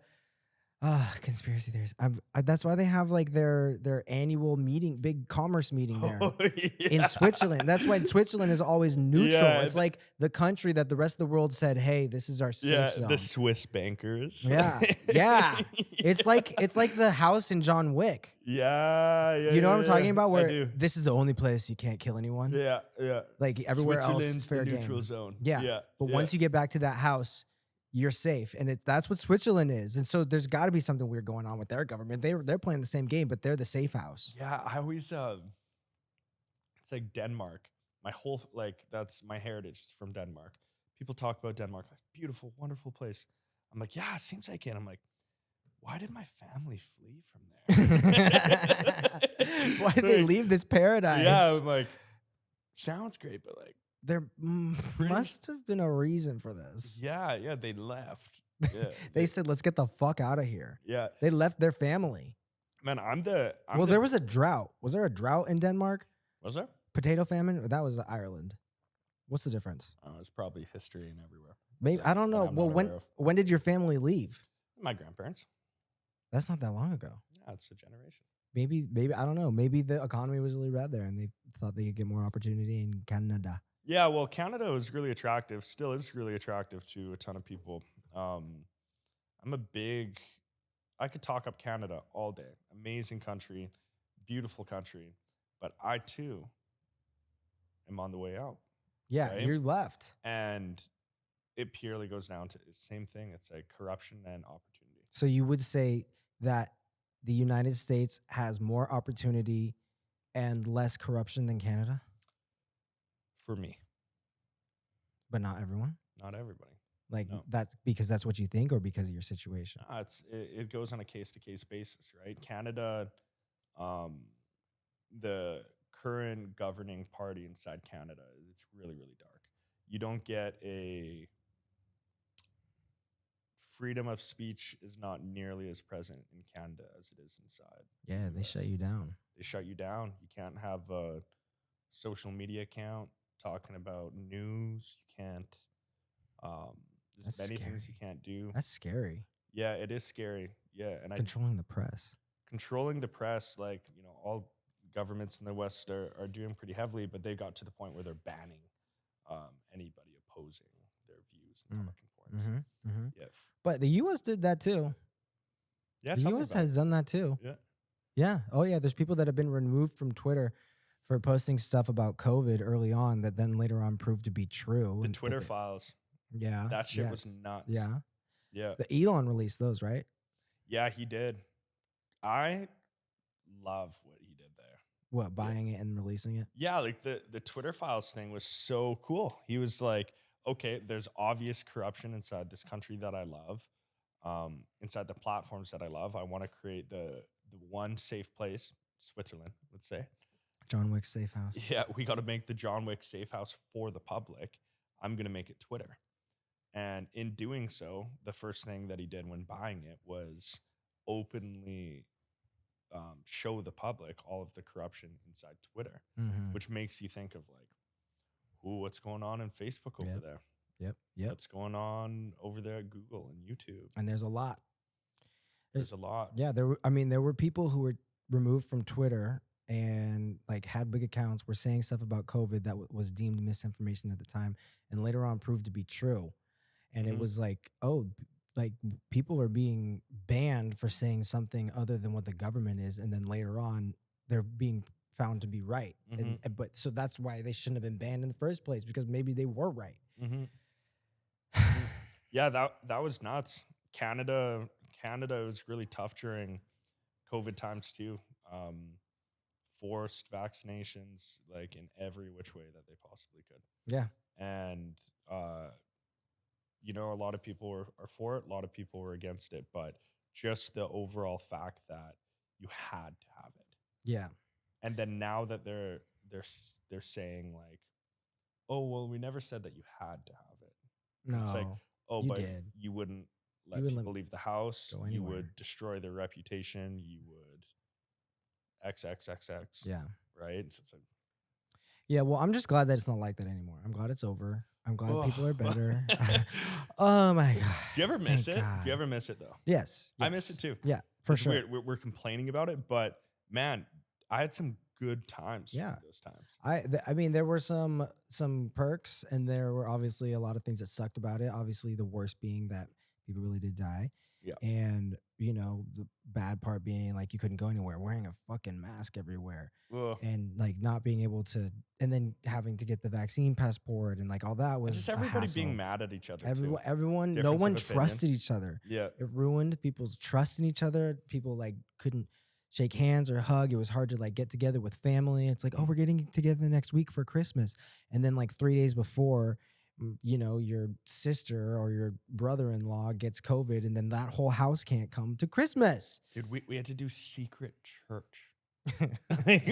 conspiracy theories. That's why they have like their annual meeting, big commerce meeting there Oh, in yeah. Switzerland. That's why Switzerland is always neutral. Yeah, It's like the country that the rest of the world said, "Hey, this is our Yeah, safe zone." the Swiss bankers. Yeah, yeah. It's like the house in John Wick. Yeah, yeah. You know yeah, what I'm talking yeah. about? I Where do. this is the only place you can't kill anyone. Yeah, yeah. Like everywhere else, Switzerland's is fair the neutral game. zone. Yeah, Yeah. but once you get back to that house, you're safe, and that's what Switzerland is. And so there's got to be something weird going on with their government. They're playing the same game, but they're the safe house. Yeah, I always it's like Denmark. My whole that's my heritage is from Denmark. People talk about Denmark like beautiful, wonderful place. I'm like, yeah, it seems like it. I'm like, why did my family flee from there? Why did they leave this paradise? Yeah, I'm like, sounds great, but like, There must have been a reason for this. yeah, they left. Yeah, They said, "Let's get the fuck out of here." yeah, They left their family. man. There was a drought. Was there a drought in Denmark? was there? Potato famine? That was Ireland. What's the difference? It's probably history and everywhere. Maybe I don't know. I'm Well, not aware of. when did your family leave? My grandparents. That's not that long ago. Yeah, it's a generation. Maybe I don't know. Maybe the economy was really bad there, and they thought they could get more opportunity in Canada. Yeah, well, Canada was really attractive. Still is really attractive to a ton of people. I could talk up Canada all day. Amazing country, beautiful country, but I too am on the way out, Yeah, right? you're left. And it purely goes down to the same thing. It's like corruption and opportunity. So you would say that the United States has more opportunity and less corruption than Canada, For me, but not everyone. not everybody. Like No. that's because that's what you think, or because of your situation. It goes on a case to case basis, right? Canada, the current governing party inside Canada, it's really really dark. You don't get a freedom of speech is not nearly as present in Canada as it is inside. the Yeah, they shut US. you down. They shut you down. You can't have a social media account talking about news. You can't. There's That's many things scary. you can't do. That's scary. Yeah, it is scary. Yeah, and Controlling the press. controlling the press, like all governments in the West are doing pretty heavily, but they got to the point where they're banning anybody opposing their views and talking points. Yeah, But the U.S. did that too. yeah. The Tell me U.S. about has done that too. it. Yeah. Yeah. Oh, yeah. There's people that have been removed from Twitter for posting stuff about COVID early on that then later on proved to be true. The and Twitter that files. yeah. That shit was yes. nuts. Yeah. Yeah. The Elon released those, right? Yeah, he did. I love what he did there. What, buying it and releasing it? Yeah, like the Twitter files thing was so cool. He was like, okay, there's obvious corruption inside this country that I love, inside the platforms that I love. I want to create the one safe place, Switzerland, let's say. John Wick's safe house. Yeah, we got to make the John Wick safe house for the public. I'm going to make it Twitter. And in doing so, the first thing that he did when buying it was openly show the public all of the corruption inside Twitter, Mm-hmm. which makes you think of like, ooh, what's going on in Facebook over Yep. there? Yep. What's going on over there at Google and YouTube? And there's a lot. There's a lot. Yeah, there were people who were removed from Twitter and like had big accounts, were saying stuff about COVID that was deemed misinformation at the time, and later on proved to be true. And it Mhm. was like, oh, like people are being banned for saying something other than what the government is, and then later on they're being found to be right. But so that's why they shouldn't have been banned in the first place, because maybe they were right. Mm-hmm. Yeah, that was nuts. Canada was really tough during COVID times too. Forced vaccinations like in every which way that they possibly could. Yeah. And a lot of people are for it, a lot of people were against it, but just the overall fact that you had to have it. Yeah. And then now that they're saying like, oh well, we never said that you had to have it. No. It's like, oh, You but did. you wouldn't You let wouldn't let people me leave the house. go You anywhere. would destroy their reputation. You would XXXX, Yeah. right? So it's like, Yeah, well, I'm just glad that it's not like that anymore. I'm glad it's over. I'm glad oh. people are better. Oh my god. Do you ever miss Thank it? Do you God. ever miss it though? Yes. I miss it Yes. too. Yeah, for It's sure. weird. We're complaining about it, but man, I had some good times Yeah. during those times. I mean, there were some perks, and there were obviously a lot of things that sucked about it. Obviously, the worst being that people really did die, Yeah. and the bad part being like you couldn't go anywhere, wearing a fucking mask everywhere, Ugh. and like not being able to, and then having to get the vaccine passport, and like all that And just was a everybody being hassle. mad at each other too. No Difference one of opinion. trusted each other. Yeah. It ruined people's trust in each other. People like couldn't shake hands or hug. It was hard to like get together with family. It's like, oh, we're getting together next week for Christmas. And then like 3 days before, your sister or your brother-in-law gets COVID, and then that whole house can't come to Christmas. Dude, we had to do secret church. like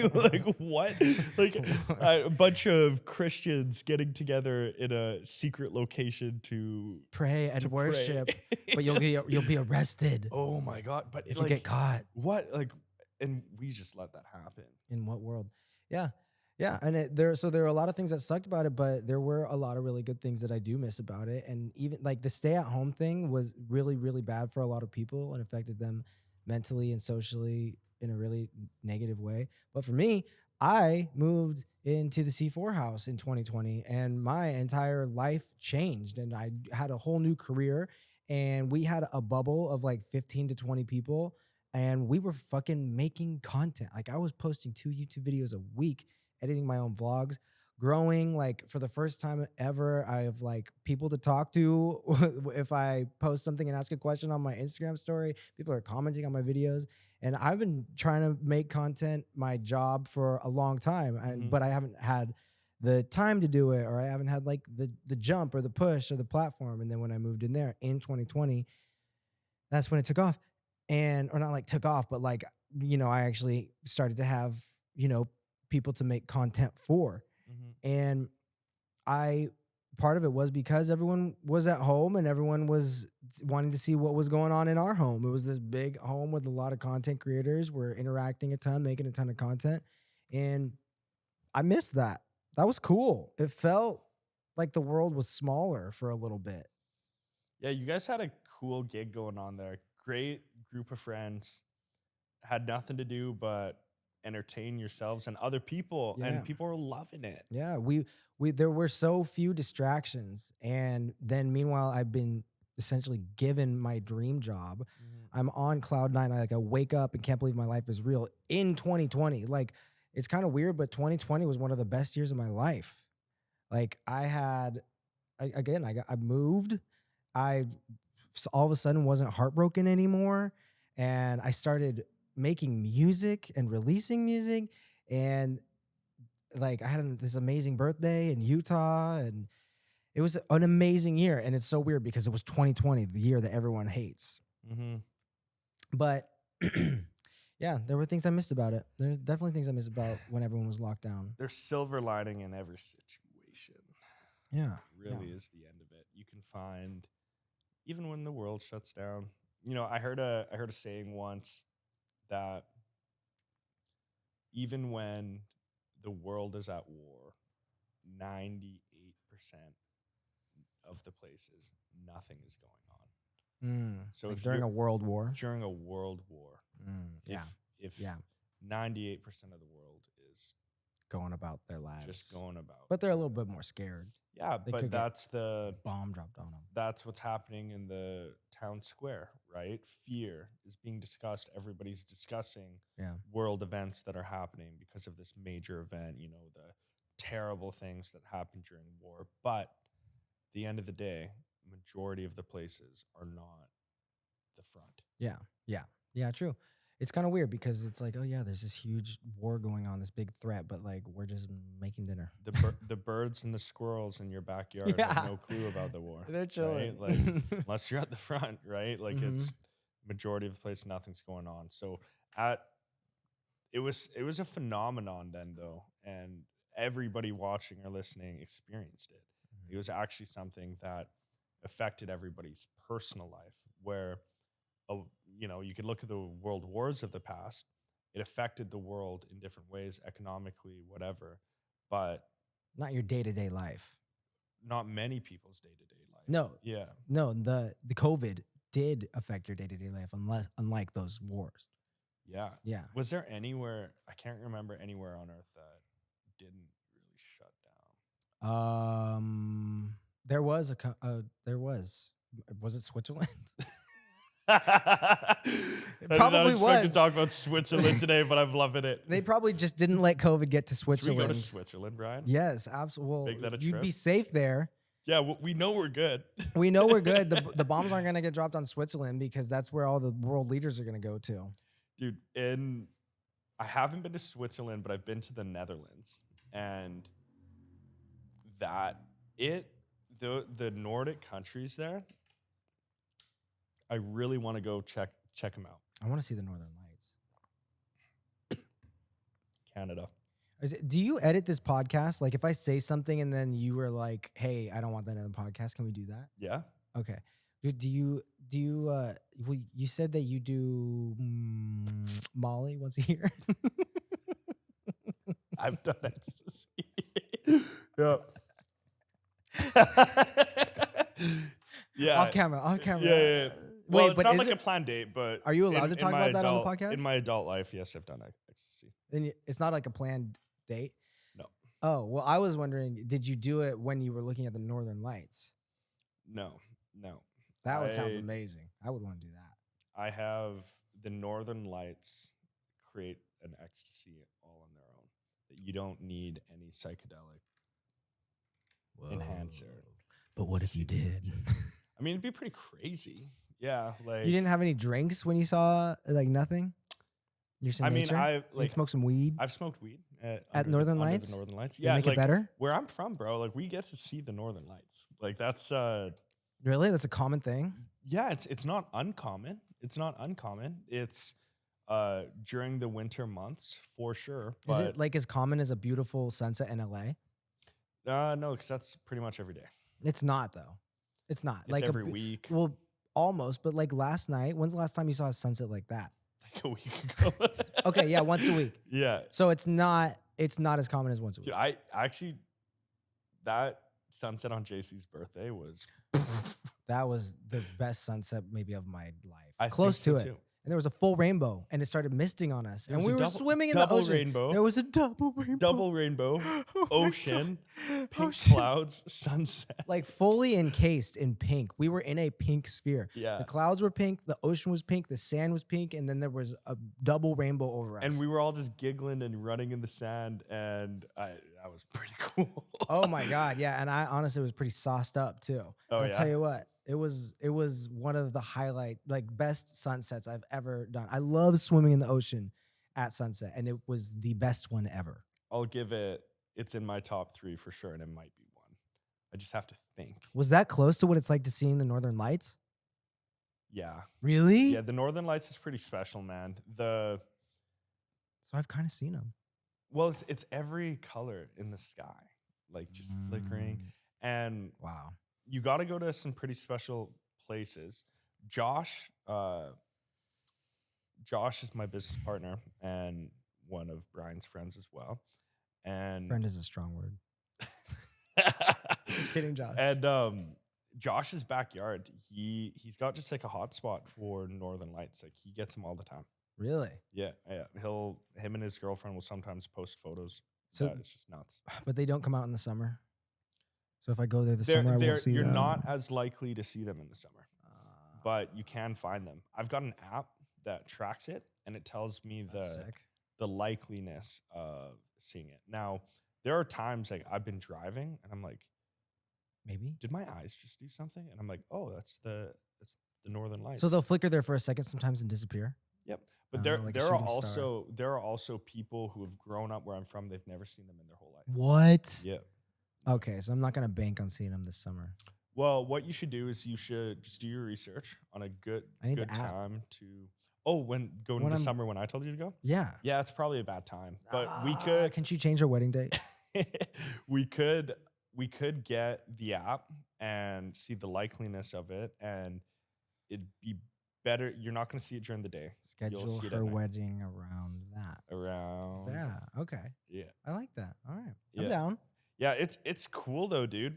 what? Like a bunch of Christians getting together in a secret location to Pray and to worship, pray. but you'll be arrested Oh my god! But if you like, get caught. what? Like, and we just let that happen. In what world? Yeah. Yeah. And there were a lot of things that sucked about it, but there were a lot of really good things that I do miss about it. And even like the stay at home thing was really, really bad for a lot of people and affected them mentally and socially in a really negative way. But for me, I moved into the C4 house in 2020, and my entire life changed, and I had a whole new career, and we had a bubble of like 15 to 20 people, and we were fucking making content. Like I was posting 2 YouTube videos a week, editing my own vlogs, growing. Like for the first time ever, I have like people to talk to. If I post something and ask a question on my Instagram story, people are commenting on my videos. And I've been trying to make content my job for a long time, Mhm. but I haven't had the time to do it, or I haven't had like the jump or the push or the platform. And then when I moved in there in 2020, that's when it took off. And or not like took off, but like, I actually started to have, people to make content for. Mhm. And I part of it was because everyone was at home and everyone was wanting to see what was going on in our home. It was this big home with a lot of content creators. We're interacting a ton, making a ton of content. And I missed that. That was cool. It felt like the world was smaller for a little bit. Yeah, you guys had a cool gig going on there. Great group of friends. Had nothing to do but entertain yourselves and other people, Yeah. and people were loving it. Yeah, we there were so few distractions, and then meanwhile I've been essentially given my dream job. Mhm. I'm on cloud nine. I wake up and can't believe my life is real in 2020. Like it's kind of weird, but 2020 was one of the best years of my life. Like I moved. I all of a sudden wasn't heartbroken anymore, and I started making music and releasing music, and like I had this amazing birthday in Utah, and it was an amazing year. And it's so weird because it was 2020, the year that everyone hates. Mhm. But yeah, there were things I missed about it. There's definitely things I missed about when everyone was locked down. There's silver lining in every situation. Yeah, Really yeah. is the end of it. You can find, even when the world shuts down. I heard a saying once that even when the world is at war, 98% of the places nothing is going on. So Like if during you're a world war. during a world war, Yeah, if yeah. 98% of the world is Going about their just lives. going about, But they're a little bit more scared. yeah, They but could get that's a bomb dropped on them. that's what's happening in the town square, right? Fear is being discussed. Everybody's discussing Yeah. world events that are happening because of this major event, the terrible things that happen during war. But at the end of the day, majority of the places are not the front. Yeah. Yeah. Yeah. True. It's kind of weird because it's like, oh yeah, there's this huge war going on, this big threat, but like we're just making dinner. The birds and the squirrels in your backyard Yeah. have no clue about the war. They're chilling. Right? Like unless you're at the front, right? Like Mhm. it's majority of the place, nothing's going on. So at it was a phenomenon then though, and everybody watching or listening experienced it. It was actually something that affected everybody's personal life. Where, oh, you could look at the world wars of the past. It affected the world in different ways, economically, whatever, but Not your day-to-day life. not many people's day to day life. No. Yeah. No, the COVID did affect your day-to-day life, unlike those wars. Yeah. Yeah. Was there anywhere, I can't remember anywhere on earth that didn't really shut There was was it Switzerland? down? It I did not probably expect to was. talk about Switzerland today, but I'm loving it. They probably just didn't let COVID get to Should we Switzerland. go to Switzerland, Brian? Yes, absolutely. Make that a You'd trip? be safe there. Yeah, we know we're good. We know we're good. The bombs aren't going to get dropped on Switzerland because that's where all the world leaders are going to go to. Dude, I haven't been to Switzerland, but I've been to the Netherlands. And the Nordic countries there, I really want to go check them out. I want to see the Northern Lights. Canada. Do you edit this podcast? Like if I say something and then you were like, "Hey, I don't want that in the podcast," can we do that? Yeah. Okay. Do you well, you said that you do Molly once a year? I've done ecstasy. Yeah. Off camera. Yeah. Well, Wait, it's but not is like it, a planned date, but are you allowed to in talk my about that on the adult- podcast? In my adult life, yes, I've done ecstasy. And it's not like a planned date? No. Oh, well, I was wondering, did you do it when you were looking at the Northern Lights? No. That would sounds I- amazing. I would want to do that. I have the Northern Lights create an ecstasy all on their own. That you don't need any psychedelic enhancer. But what if you did? I mean, it'd be pretty crazy. Yeah, like You didn't have any drinks when you saw like nothing? You're I mean, nature? I You smoke some weed? I've smoked weed At Northern under Lights? The Northern Lights, They yeah, make it like, better? Where I'm from, bro, like we get to see the Northern Lights. Like that's Really? That's a common thing? yeah, it's not uncommon. It's not uncommon. It's during the winter months for sure. Is But it like as common as a beautiful sunset in LA? no, because that's pretty much every day. It's not though. It's not. It's like every week. Well, almost, but like last night, when's the last time you saw a sunset like that? Like a week ago. Okay, yeah, once a week. Yeah. So it's not as common as once a week. Dude, I actually that sunset on JC's birthday was That was the best sunset maybe of my life. I Close think to so it. too. And there was a full rainbow and it started misting on us. There And was we a were double- swimming in the double ocean. rainbow. There was a double rainbow. Double rainbow, Oh my ocean, God. pink Ocean. clouds, sunset. Like fully encased in pink. We were in a pink sphere. Yeah. The clouds were pink, the ocean was pink, the sand was pink, and then there was a double rainbow over us. And we were all just giggling and running in the sand, and that was pretty cool. Oh my God, yeah. And I honestly was pretty sauced up too. Oh, I'll yeah? tell you what, it was one of the best sunsets I've ever done. I love swimming in the ocean at sunset, and it was the best one ever. I'll give it's in my top 3 for sure, and it might be one. I just have to think. Was that close to what it's like to seeing the Northern Lights? Yeah. Really? Yeah, the Northern Lights is pretty special, man. So I've kind of seen them. Well, it's every color in the sky, like just flickering. And Wow. you got to go to some pretty special places. Josh is my business partner and one of Brian's friends as well. And Friend is a strong word. Just kidding, Josh. And Josh's backyard, he's got just like a hot spot for Northern Lights. Like he gets them all the time. Really? Yeah. Him and his girlfriend will sometimes post photos. So, It's just nuts. but they don't come out in the summer. So if I go there this summer, I won't see You're them. not as likely to see them in the summer, Ah, but you can find them. I've got an app that tracks it, and it tells me that's sick. the likeliness of seeing it. Now, there are times like I've been driving, and I'm like, Maybe. did my eyes just do something? And I'm like, oh, that's the Northern Lights. So they'll flicker there for a second sometimes and disappear. Yep. But Oh, like a there are shooting star. there are also people who have grown up where I'm from. They've never seen them in their whole life. What? Yeah. Okay, so I'm not gonna bank on seeing them this summer. Well, what you should do is you should just do your research on a good I need the app. time to. Oh, when going When into I'm- summer when I told you to go. Yeah. Yeah, it's probably a bad time, but we Ah, could Can she change her wedding date? we could we could get the app and see the likeliness of it, and it'd be better. You're not going to see it during the day. You'll Schedule see it her at night. wedding around that. Around. Yeah. Okay. Yeah. I like that. All right. I'm Yeah. down. Yeah, it's cool though, dude.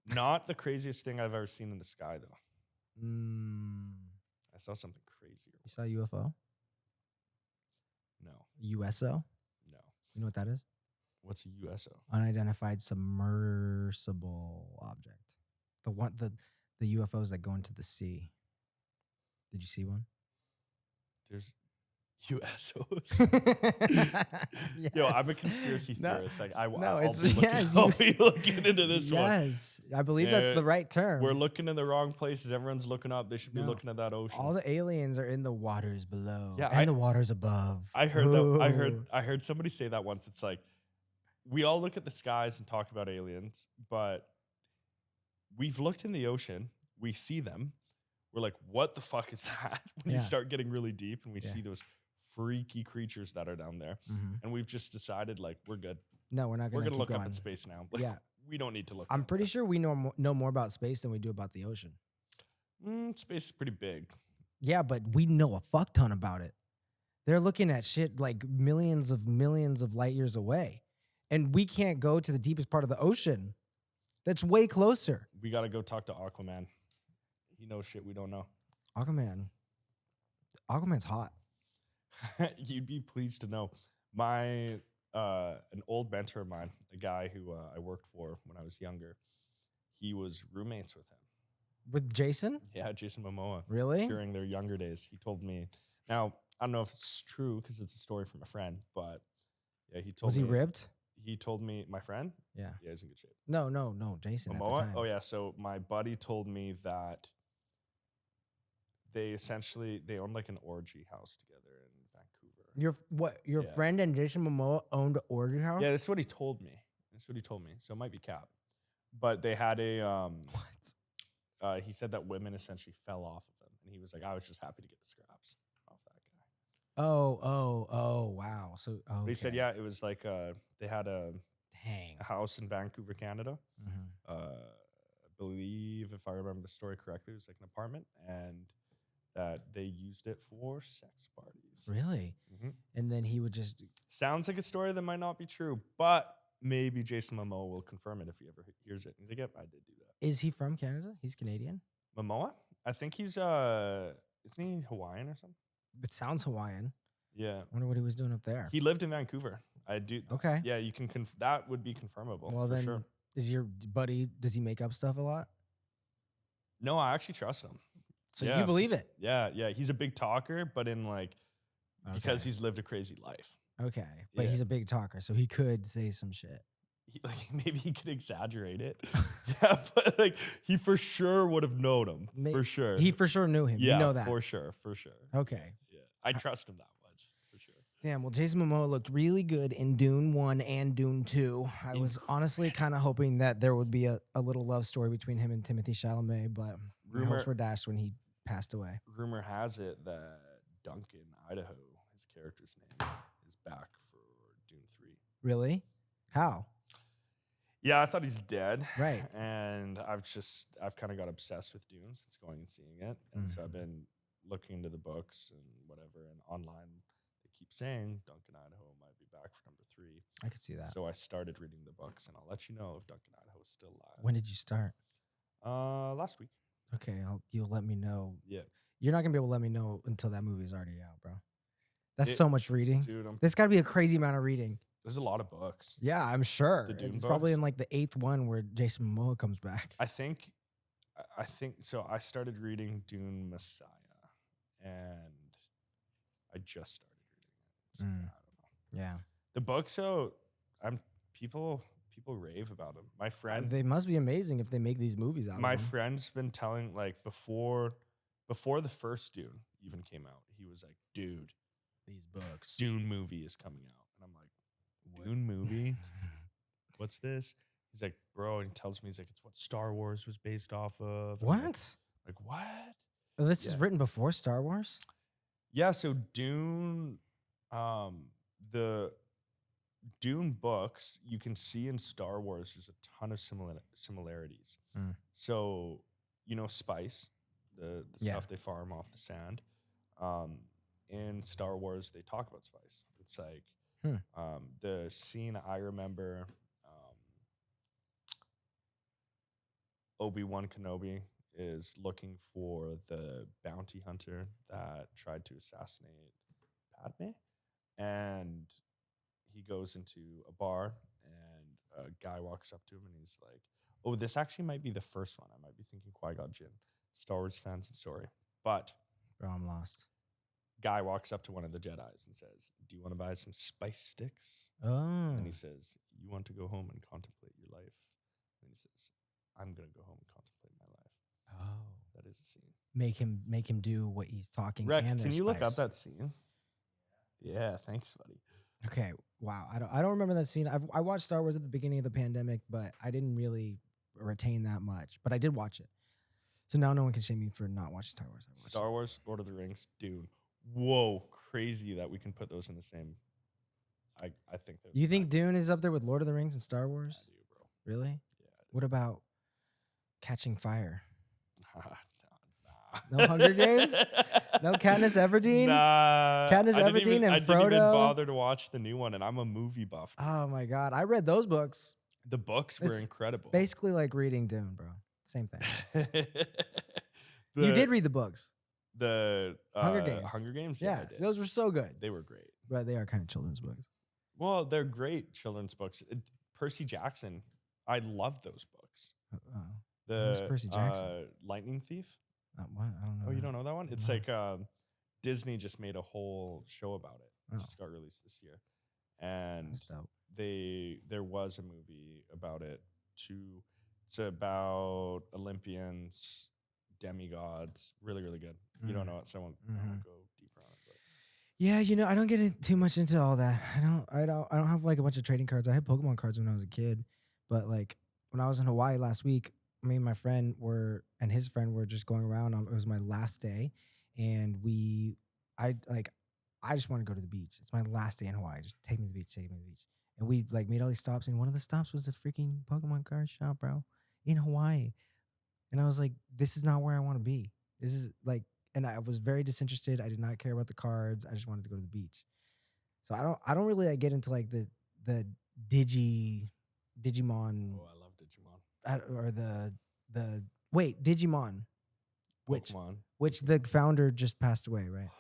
Not the craziest thing I've ever seen in the sky though. I saw something crazier. You saw a UFO? No. USO? No. You know what that is? What's a USO? Unidentified submersible object. The UFOs that go into the sea. Did you see one? There's USOs. Yo, I'm a Yes. conspiracy No, theorist. Like no, I'll it's be looking, yes, I'll be looking into this one. yes. I believe that's Yeah, the right term. We're looking in the wrong places. Everyone's looking up. They should be No. looking at that ocean. All the aliens are in the waters below Yeah, and the waters above. I heard that. Ooh. I heard somebody say that once. It's like we all look at the skies and talk about aliens, but we've looked in the ocean. We see them. We're like, what the fuck is that? When Yeah. you start getting really deep and we Yeah. see those freaky creatures that are down there, Mhm. and we've just decided like we're good. No, we're not We're gonna gonna keep look going. up at space now. Like, Yeah. we don't need to look. I'm up pretty there. sure we know more about space than we do about the ocean. Space is pretty big. Yeah, but we know a fuck ton about it. They're looking at shit like millions of light years away. And we can't go to the deepest part of the ocean. That's way closer. We gotta go talk to Aquaman. He knows shit we don't know. Aquaman. Aquaman's hot. You'd be pleased to know my an old mentor of mine, a guy who I worked for when I was younger. He was roommates with him. With Jason? Yeah, Jason Momoa. Really? During their younger days, he told me. Now I don't know if it's true because it's a story from a friend, but yeah, he told Was me. he ripped? He told me, my friend. Yeah. Yeah, he's in good shape. No, Jason at the Momoa. time. Oh yeah. So my buddy told me that they owned like an orgy house together in Vancouver. Your Yeah. friend and Jason Momoa owned an orgy house? Yeah, that's what he told me. So it might be cap. But they had a What? he said that women essentially fell off of him, and he was like, I was just happy to get the scraps off that guy. Oh, wow. So But he said, okay. yeah, it was like they had a Dang. house in Vancouver, Canada. Mhm. I believe, if I remember the story correctly, it was like an apartment, and that they used it for sex parties. Really? Mhm. And then he would just Sounds like a story that might not be true, but maybe Jason Momoa will confirm it if he ever hears it. He's like, yep, I did do that. Is he from Canada? He's Canadian? Momoa? I think he's isn't he Hawaiian or something? It sounds Hawaiian. Yeah. Wonder what he was doing up there. He lived in Vancouver. I do. Okay. Yeah, you can that would be confirmable. Well, for then, sure. is your buddy, does he make up stuff a lot? No, I actually trust him. So Yeah. you believe it? Yeah, yeah. He's a big talker, but in like because Okay. he's lived a crazy life. Okay. But Yeah. he's a big talker, so he could say some shit. Like maybe he could exaggerate it. Yeah, but like he for sure would have known him. For sure. He for sure knew him. Yeah, You know that. for sure. Okay. Yeah. I trust him that much. For sure. Damn, well, Jason Momoa looked really good in Dune 1 and Dune 2. I was honestly kind of hoping that there would be a little love story between him and Timothée Chalamet, but my hopes were dashed when he passed away. Rumor has it that Duncan, Idaho, his character's name, is back for Dune 3. Really? How? Yeah, I thought he's dead. Right. And I've kind of got obsessed with Dune since going and seeing it. And so I've been looking into the books and whatever. And online, they keep saying Duncan, Idaho might be back for number 3. I could see that. So I started reading the books, and I'll let you know if Duncan, Idaho is still alive. When did you start? Last week. Okay, you'll let me know. Yeah. You're not gonna be able to let me know until that movie's already out, bro. That's It- so much reading. Dude, There's got to be a crazy amount of reading. there's a lot of books. Yeah, I'm sure. The Dune It's probably books? in like the 8th one where Jason Momoa comes back. I think so. I started reading Dune Messiah, and I just started reading it. So I don't know. Yeah, The book, so people rave about them. My friend, they must be amazing if they make these movies out. my of them. friend's been telling like before the first Dune even came out, he was like, "Dude, These books. Dune movie is coming out," and I'm like, "Dune movie? What's this?" He's like, "Bro," and he tells me, he's like, "It's what Star Wars was based off of." And I'm What? Like what? Oh, this is Yeah. written before Star Wars. Yeah, so Dune, the Dune books, you can see in Star Wars, there's a ton of similarities. Mm. So, spice, the Yeah. stuff they farm off the sand. Um, in Star Wars, they talk about spice. It's like Hmm. the scene I remember, Obi-Wan Kenobi is looking for the bounty hunter that tried to assassinate Padme. And he goes into a bar, and a guy walks up to him and he's like, "Oh, this actually might be the first one. I might be thinking Qui-Gon Jinn." Star Wars fans, I'm sorry. But Bro, I'm lost. guy walks up to one of the Jedis and says, "Do you want to buy some spice sticks?" Oh. And he says, "You want to go home and contemplate your life?" And he says, "I'm going to go home and contemplate my life." Oh. That is a scene. Make him do what he's talking. Rec, and can there's you look up spice. that scene? Yeah, thanks, buddy. Okay. Wow. I don't remember that scene. I watched Star Wars at the beginning of the pandemic, but I didn't really retain that much. But I did watch it. So now no one can shame me for not watching Star Wars. I watched Star Wars, Lord of the Rings, Dune. Whoa, crazy that we can put those in the same. I think they're. it. You think Dune is up there with Lord of the Rings and Star I Wars? do, bro. Really? Yeah. What about Catching Fire? Nah. No Hunger Games? No Katniss Everdeen? Nah. Katniss I didn't Everdeen and I didn't even Frodo? bother to watch the new one, and I'm a movie buff. Oh my God. I read those books. The books were It's incredible. Basically like reading Dune, bro. Same thing. The- You did read the books. the Hunger Games. Hunger Games. Yeah, I did. those were so good. They were great. But they are kind of children's books. Well, they're great children's books. Percy Jackson. I love those books. Oh, The Who's Percy Jackson? Lightning Thief. what? I don't know. Oh, you that. don't know that one? It's No. like Disney just made a whole show about it. It Oh. just got released this year, and That's dope. there was a movie about it too. It's about Olympians, demigods. Really, really good. You don't know it, so I won't go deeper on it. But. Yeah, I don't get too much into all that. I don't have like a bunch of trading cards. I had Pokemon cards when I was a kid, but like when I was in Hawaii last week, me and my friend and his friend were just going around. It was my last day, and I just want to go to the beach. It's my last day in Hawaii. Just take me to the beach. Take me to the beach. And we like made all these stops, and one of the stops was the freaking Pokemon card shop, bro, in Hawaii. And I was like, this is not where I want to be. This is like, and I was very disinterested. I did not care about the cards. I just wanted to go to the beach. So I don't really like get into like the Digimon Oh, I love Digimon. or wait, Digimon, Pokemon. which the founder just passed away, right?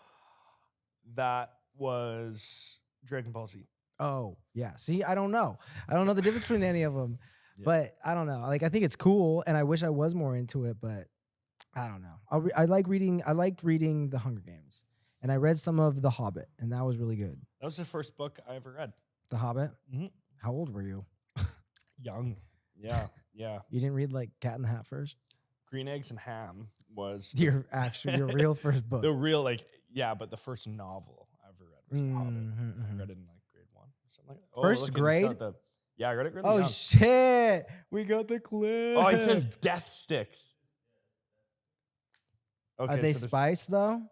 That was Dragon Ball Z. Oh, yeah. See, I don't know. I don't know the difference between any of them. Yeah. But I don't know. Like, I think it's cool, and I wish I was more into it, but I don't know. I liked reading The Hunger Games, and I read some of The Hobbit, and that was really good. That was the first book I ever read. The Hobbit? Mhm. How old were you? Young. Yeah, yeah. You didn't read, like, Cat in the Hat first? Green Eggs and Ham was Your real first book. the real, but the first novel I ever read was The Hobbit. Mhm, I mhm. read it in like grade 1 or something like that. First look, grade? I read it really Oh, young. shit. We got the clip. Oh, it says Death Sticks. Okay, Are they so this- spice, though?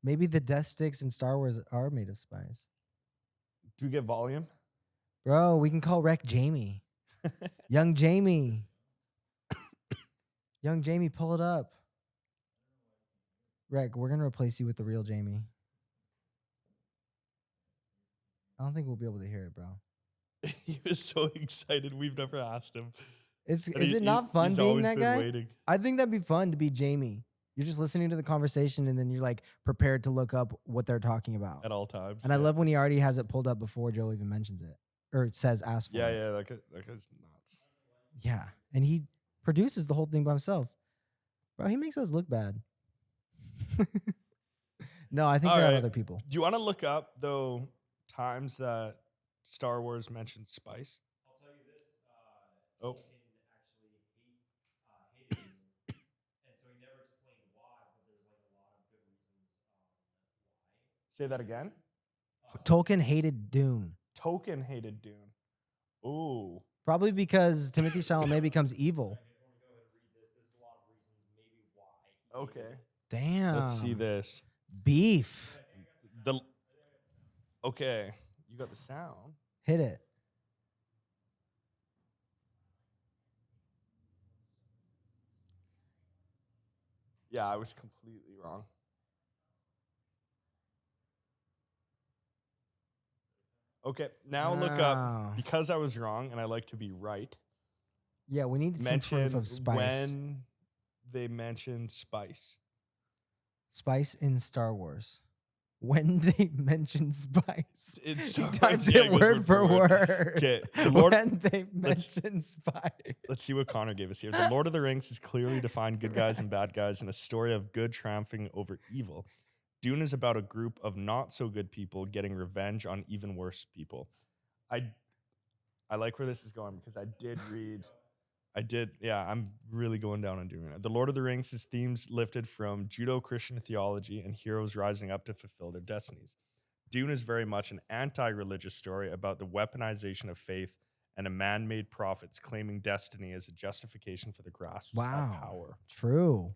Maybe the death sticks in Star Wars are made of spice. Do we get volume? Bro, we can call Rec Jamie. Young Jamie. Young Jamie, pull it up. Rec, we're going to replace you with the real Jamie. I don't think we'll be able to hear it, bro. He was so excited. We've never asked him. Is And it not fun he's being always that been guy? waiting. I think that'd be fun to be Jamie. You're just listening to the conversation and then you're like prepared to look up what they're talking about. At all times. And I love when he already has it pulled up before Joe even mentions it or it says ask for Yeah, it. yeah, that guy's nuts. Yeah. And he produces the whole thing by himself. Bro, he makes us look bad. No, I think All there are right. other people. Do you want to look up, though, times that Star Wars mentioned spice? I'll tell you this. Oh. Tolkien actually hated Dune, and so he never explained why, but there's like a lot of good reasons why. Say that again. Tolkien hated Dune. Tolkien hated Dune. Ooh. Probably because Timothy Chalamet becomes evil. I want to go ahead and read this. This is a lot of reasons maybe why. He hated Okay. it. Damn. Let's see this. Beef. Okay. You got the sound. Hit it. Yeah, I was completely wrong. Okay, now look up, Wow. because I was wrong and I like to be right. Yeah, we need some proof Mention of spice. when they mentioned spice. Spice in Star Wars. When they mention spice. It's He so typed yeah, it it goes word for word. Okay, the Lord. When they let's- mention spice. Let's see what Connor gave us here. The Lord of the Rings is clearly defined good guys and bad guys in a story of good triumphing over evil. Dune is about a group of not so good people getting revenge on even worse people. I like where this is going because I'm really going down on Dune right now. The Lord of the Rings is themes lifted from Judeo-Christian theology and heroes rising up to fulfill their destinies. Dune is very much an anti-religious story about the weaponization of faith and a man-made prophets claiming destiny as a justification for the grasp of power. True.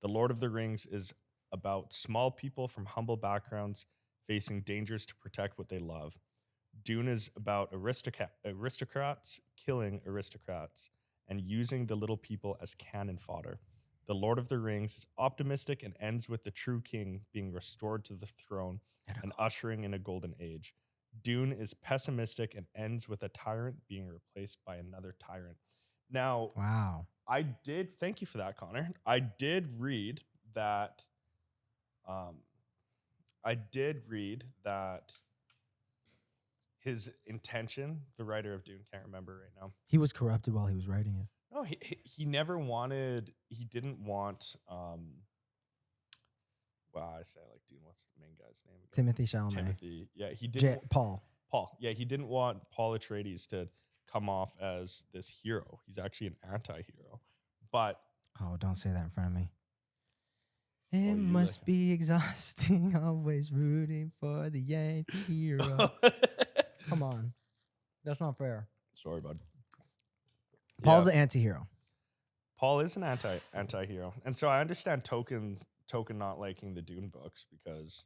The Lord of the Rings is about small people from humble backgrounds facing dangers to protect what they love. Dune is about aristocrats killing aristocrats and using the little people as cannon fodder. The Lord of the Rings is optimistic and ends with the true king being restored to the throne and ushering in a golden age. Dune is pessimistic and ends with a tyrant being replaced by another tyrant. Now, Wow. thank you for that, Connor. I did read that his intention, the writer of Dune, can't remember right now. He was corrupted while he was writing it. No, he never wanted, he didn't want, I say I like Dune. What's the main guy's name again? Timothy Chalamet. Timothy. Yeah, he didn't. Paul. Yeah, he didn't want Paul Atreides to come off as this hero. He's actually an anti-hero. But Oh, don't say that in front of me. you It must like- be exhausting, always rooting for the anti-hero. Come on. That's not fair. Sorry, bud. Paul's Yeah, the anti-hero. Paul is an anti-hero. And so I understand Token not liking the Dune books because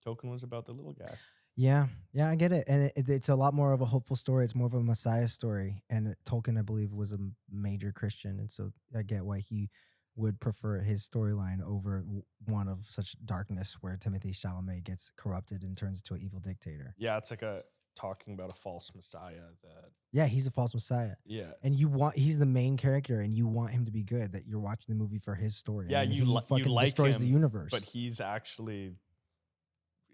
Token was about the little guy. Yeah, I get it. And it's a lot more of a hopeful story. It's more of a Messiah story. And Tolkien, I believe, was a major Christian. And so I get why he would prefer his storyline over one of such darkness where Timothy Chalamet gets corrupted and turns into an evil dictator. Yeah, it's like talking about a false Messiah that. Yeah, he's a false Messiah. Yeah. And he's the main character and you want him to be good, that you're watching the movie for his story. Yeah, and you fucking like destroys him, the universe. But he's actually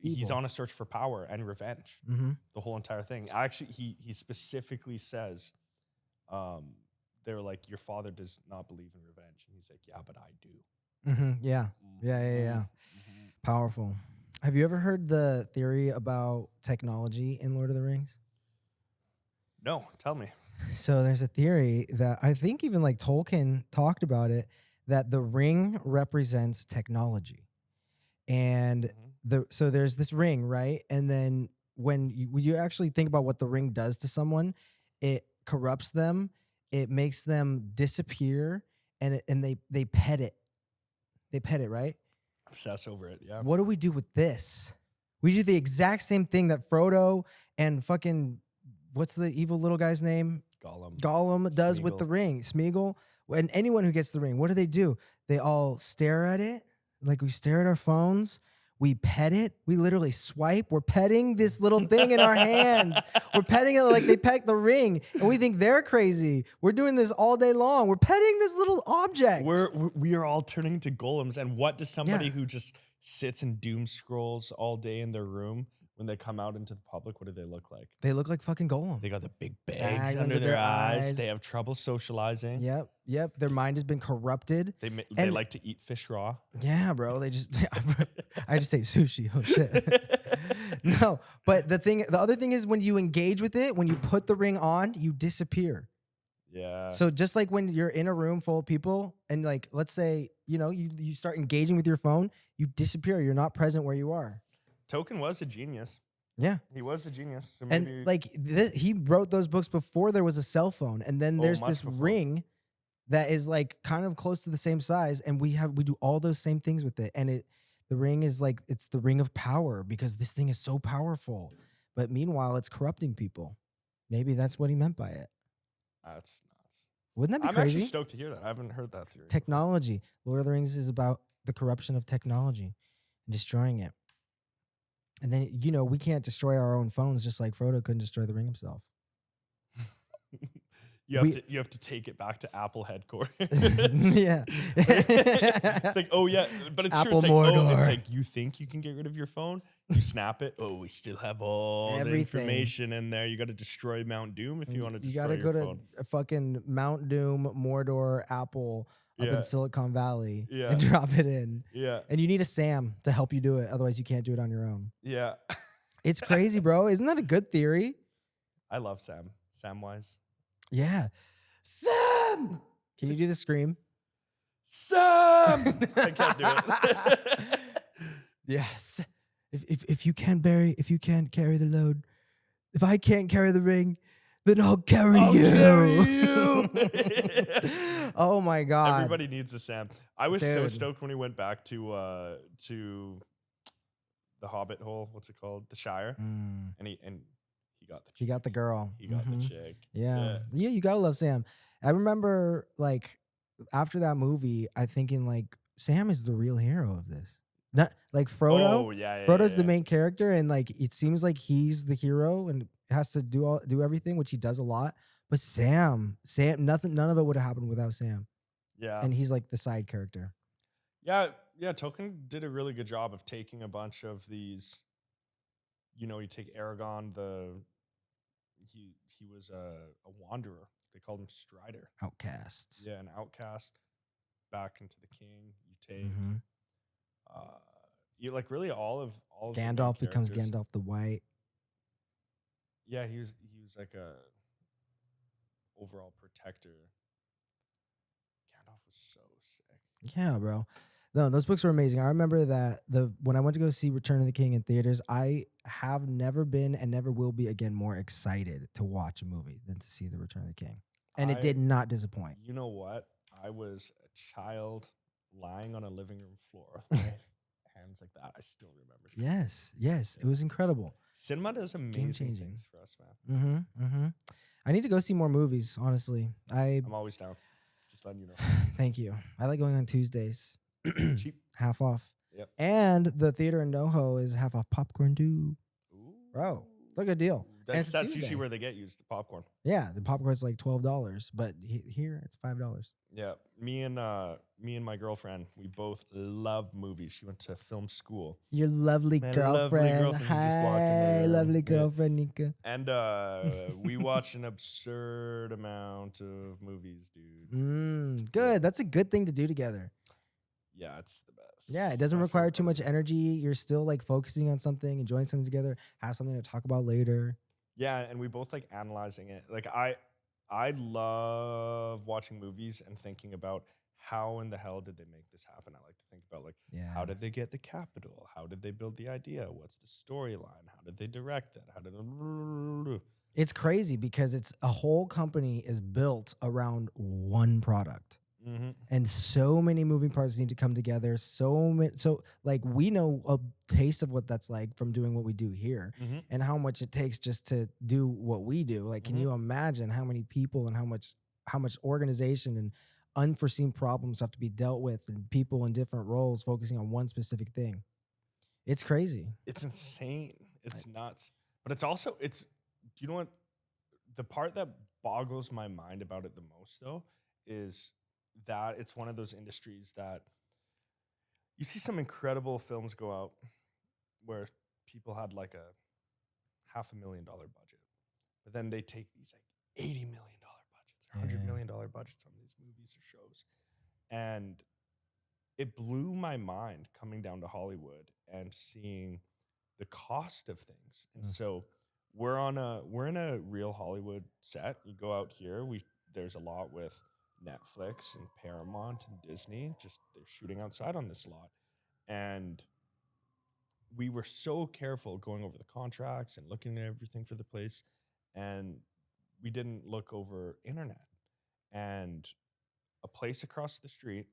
he's Evil. on a search for power and revenge. Mm-hmm. The whole entire thing. Actually, he specifically says, they were like, your father does not believe in revenge. And he's like, yeah, but I do. Mm-hmm. Yeah. Mhm. Powerful. Have you ever heard the theory about technology in Lord of the Rings? No, tell me. So there's a theory that I think even like Tolkien talked about it, that the ring represents technology. And so there's this ring, right? And then when you actually think about what the ring does to someone, it corrupts them, it makes them disappear, and they pet it. They pet it, right? Obsess over it, yeah. What do we do with this? We do the exact same thing that Frodo and fucking, what's the evil little guy's name? Gollum does with the ring. Smeagol. And anyone who gets the ring, what do? They all stare at it. Like we stare at our phones. We pet it. We literally swipe. We're petting this little thing in our hands. We're petting it like they pet the ring. And we think they're crazy. We're doing this all day long. We're petting this little object. We are all turning into golems. And what does somebody who just sits and doom scrolls all day in their room, when they come out into the public, what do they look like? They look like fucking Golem. They got the big bags under their eyes. They have trouble socializing. Yep. Their mind has been corrupted. They like to eat fish raw. Yeah, bro. They just, I just ate sushi. Oh shit. No, but the other thing is when you engage with it, when you put the ring on, you disappear. Yeah. So just like when you're in a room full of people and like, let's say, you start engaging with your phone, you disappear. You're not present where you are. Token was a genius. Yeah. He was a genius. So And like he wrote those books before there was a cell phone. And then there's this ring that is like kind of close to the same size. And we do all those same things with it. And the ring is like, it's the ring of power because this thing is so powerful. but meanwhile, it's corrupting people. Maybe that's what he meant by it. That's nuts. Wouldn't that be I'm actually crazy? stoked to hear that. I haven't heard that theory. Technology. Lord of the Rings is about the corruption of technology and destroying it. And then, we can't destroy our own phones just like Frodo couldn't destroy the ring himself. You have to take it back to Apple headquarters. Yeah. It's like, oh yeah, but it's true. Apple It's like, it's Mordor. like you think you can get rid of your phone, you snap it. Oh, we still have all the Everything. information in there. You got to destroy Mount Doom if you want to You destroy gotta your go phone. to fucking Mount Doom, Mordor, Apple up Yeah. in Silicon Valley Yeah. and drop it in. Yeah, And you need a Sam to help you do it. Otherwise, you can't do it on your own. yeah. It's crazy, bro. Isn't that a good theory? I love Sam. Samwise. Yeah. Sam! Can you do the scream? Sam. I can't do it. Yes. If you can't carry the load, if I can't carry the ring, then I'll carry I'll you. carry you. Oh my God. Everybody needs a Sam. I was so Dude. stoked when he went back to the Hobbit hole. What's it called? The Shire. Mm. And he got the chick. He got the girl. He got the Mhm. chick. Yeah. Yeah, you gotta love Sam. I remember like after that movie, I thinking like Sam is the real hero of this. Not like Frodo. Oh yeah. Frodo's the main character, and like it seems like he's the hero and has to do everything, which he does a lot. But Sam, none of it would have happened without Sam. Yeah. And he's like the side character. Yeah. Tolkien did a really good job of taking a bunch of these. You take Aragon. He was a wanderer. They called him Strider. Outcasts. Yeah, an outcast. Back into the king. You take. Mhm. You like really all of the main Gandalf becomes characters. Gandalf the White. Yeah, he was like a overall protector. Gandalf was so sick. Yeah, bro. No, those books were amazing. I remember that when I went to go see Return of the King in theaters, I have never been and never will be again more excited to watch a movie than to see The Return of the King. And it did not disappoint. You know what? I was a child lying on a living room floor with my hands like that. I still remember. Yes. It was incredible. Cinema does amazing Game-changing. things for us, man. I need to go see more movies, honestly. I'm always down. Just letting you know. Thank you. I like going on Tuesdays. Cheap. Half off. Yep. And the theater in NoHo is half off popcorn too. Ooh. Bro, it's a good deal. And it's That's a Tuesday. usually where they get used, the popcorn. Yeah, the popcorn's like $12, but here it's $5. Yeah, me and my girlfriend, we both love movies. She went to film school, Your lovely My girlfriend. lovely girlfriend who just walked in the Hi, room. lovely Yeah. girlfriend, Nika. and we watch an absurd amount of movies, dude. Good. That's a good thing to do together. Yeah, it's the best. Yeah, it doesn't My require favorite too part. much energy. You're still like focusing on something, enjoying something together, have something to talk about later. Yeah, and we both like analyzing it. Like I love watching movies and thinking about how in the hell did they make this happen. I like to think about like Yeah. how did they get the capital? How did they build the idea? What's the storyline? How did they direct it? How did It's crazy because it's a whole company is built around one product. Mm-hmm. And so many moving parts need to come together. So like we know a taste of what that's like from doing what we do here, Mm-hmm. and how much it takes just to do what we do. Like, can you imagine how many people and how much organization and unforeseen problems have to be dealt with, and people in different roles focusing on one specific thing? It's crazy. It's insane. It's nuts. But it's also do you know what the part that boggles my mind about it the most though is that it's one of those industries that you see some incredible films go out where people had like a $500,000 budget, but then they take these like $80 million budgets or $100 million budgets on these movies or shows. And it blew my mind coming down to Hollywood and seeing the cost of things. And so we're in a real Hollywood set. You go out here, there's a lot with Netflix and Paramount and Disney. Just they're shooting outside on this lot. And we were so careful going over the contracts and looking at everything for the place. And we didn't look over internet. And a place across the street,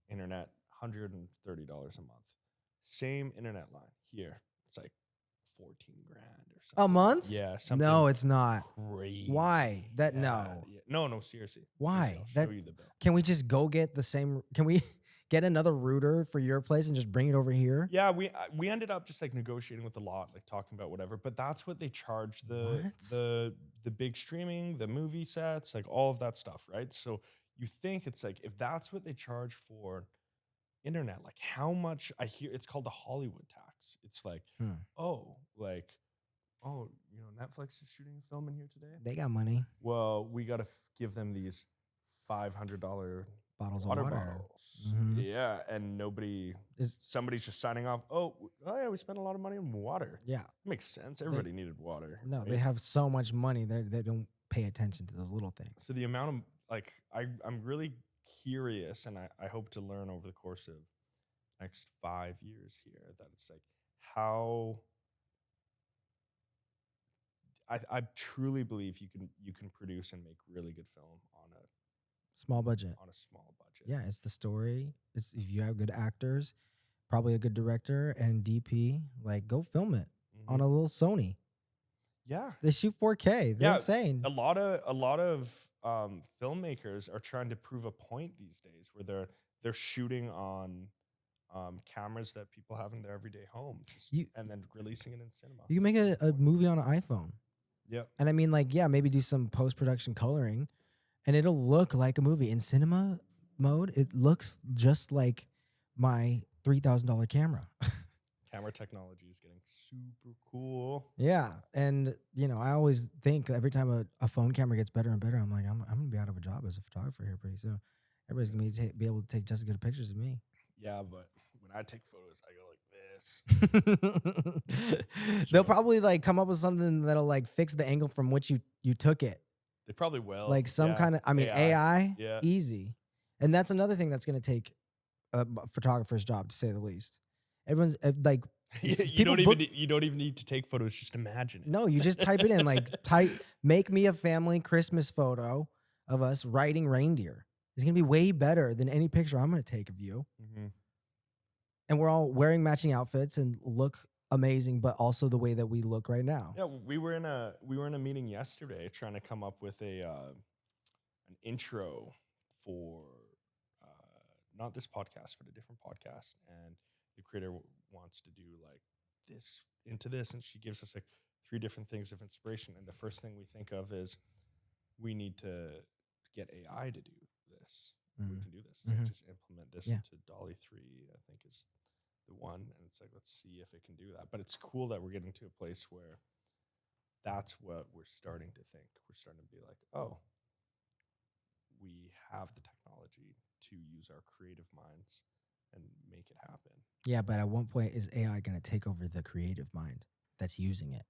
internet, $130 a month. Same internet line here. It's like 14 grand or something. A month? Yeah, something. No, it's not. Crazy. Why? That Yeah, no. yeah. No, seriously. Why? Seriously, I'll That show you the bill. can we just go get the same? Can we get another router for your place and just bring it over here? Yeah, we ended up just like negotiating with a lot, like talking about whatever. But that's what they charge the big streaming, the movie sets, like all of that stuff, right? So you think it's like if that's what they charge for internet, like how much I hear it's called the Hollywood tax. It's like, oh, Netflix is shooting a film in here today. They got money. Well, we got to give them these $500 Bottles water of water. bottles. Mhm. Yeah, and somebody's just signing off. Oh yeah, we spent a lot of money on water. Yeah. Makes sense. Everybody needed water. No, right? they have so much money that they don't pay attention to those little things. So the amount of like I'm really curious, and I hope to learn over the course of next 5 years here that it's like how I truly believe you can produce and make really good film on a Small budget. small budget. Yeah, it's the story. It's if you have good actors, probably a good director and DP, like go film it on a little Sony. Yeah. They shoot 4K. They're insane. A lot of filmmakers are trying to prove a point these days where they're shooting on cameras that people have in their everyday home, and then releasing it in cinema. You can make a movie on an iPhone. Yep. And I mean, like, yeah, maybe do some post-production coloring, and it'll look like a movie. In cinema mode, it looks just like my $3,000 camera. Camera technology is getting super cool. Yeah, and I always think every time a phone camera gets better and better, I'm like, I'm gonna be out of a job as a photographer here pretty soon. Everybody's gonna be able to take just as good pictures of me. Yeah, but when I take photos, I go like this. They'll probably like come up with something that'll like fix the angle from which you took it. They probably will. Like some kind of, AI, yeah. easy. And that's another thing that's going to take a photographer's job, to say the least. Everyone's like, you don't even need to take photos. Just imagine it. No, you just type it in, like make me a family Christmas photo of us riding reindeer. It's going to be way better than any picture I'm going to take of you. Mm-hmm. And we're all wearing matching outfits and look amazing, but also the way that we look right now. Yeah, we were in a meeting yesterday trying to come up with an intro for not this podcast, but a different podcast. And the creator wants to do like this into this, and she gives us like 3 different things of inspiration. And the first thing we think of is we need to get AI to do this. We can do this. So just implement this into Dolly 3, I think is the one. And it's like, let's see if it can do that. But it's cool that we're getting to a place where that's what we're starting to think. We're starting to be like, oh, we have the technology to use our creative minds and make it happen. Yeah, but at one point, is AI going to take over the creative mind that's using it?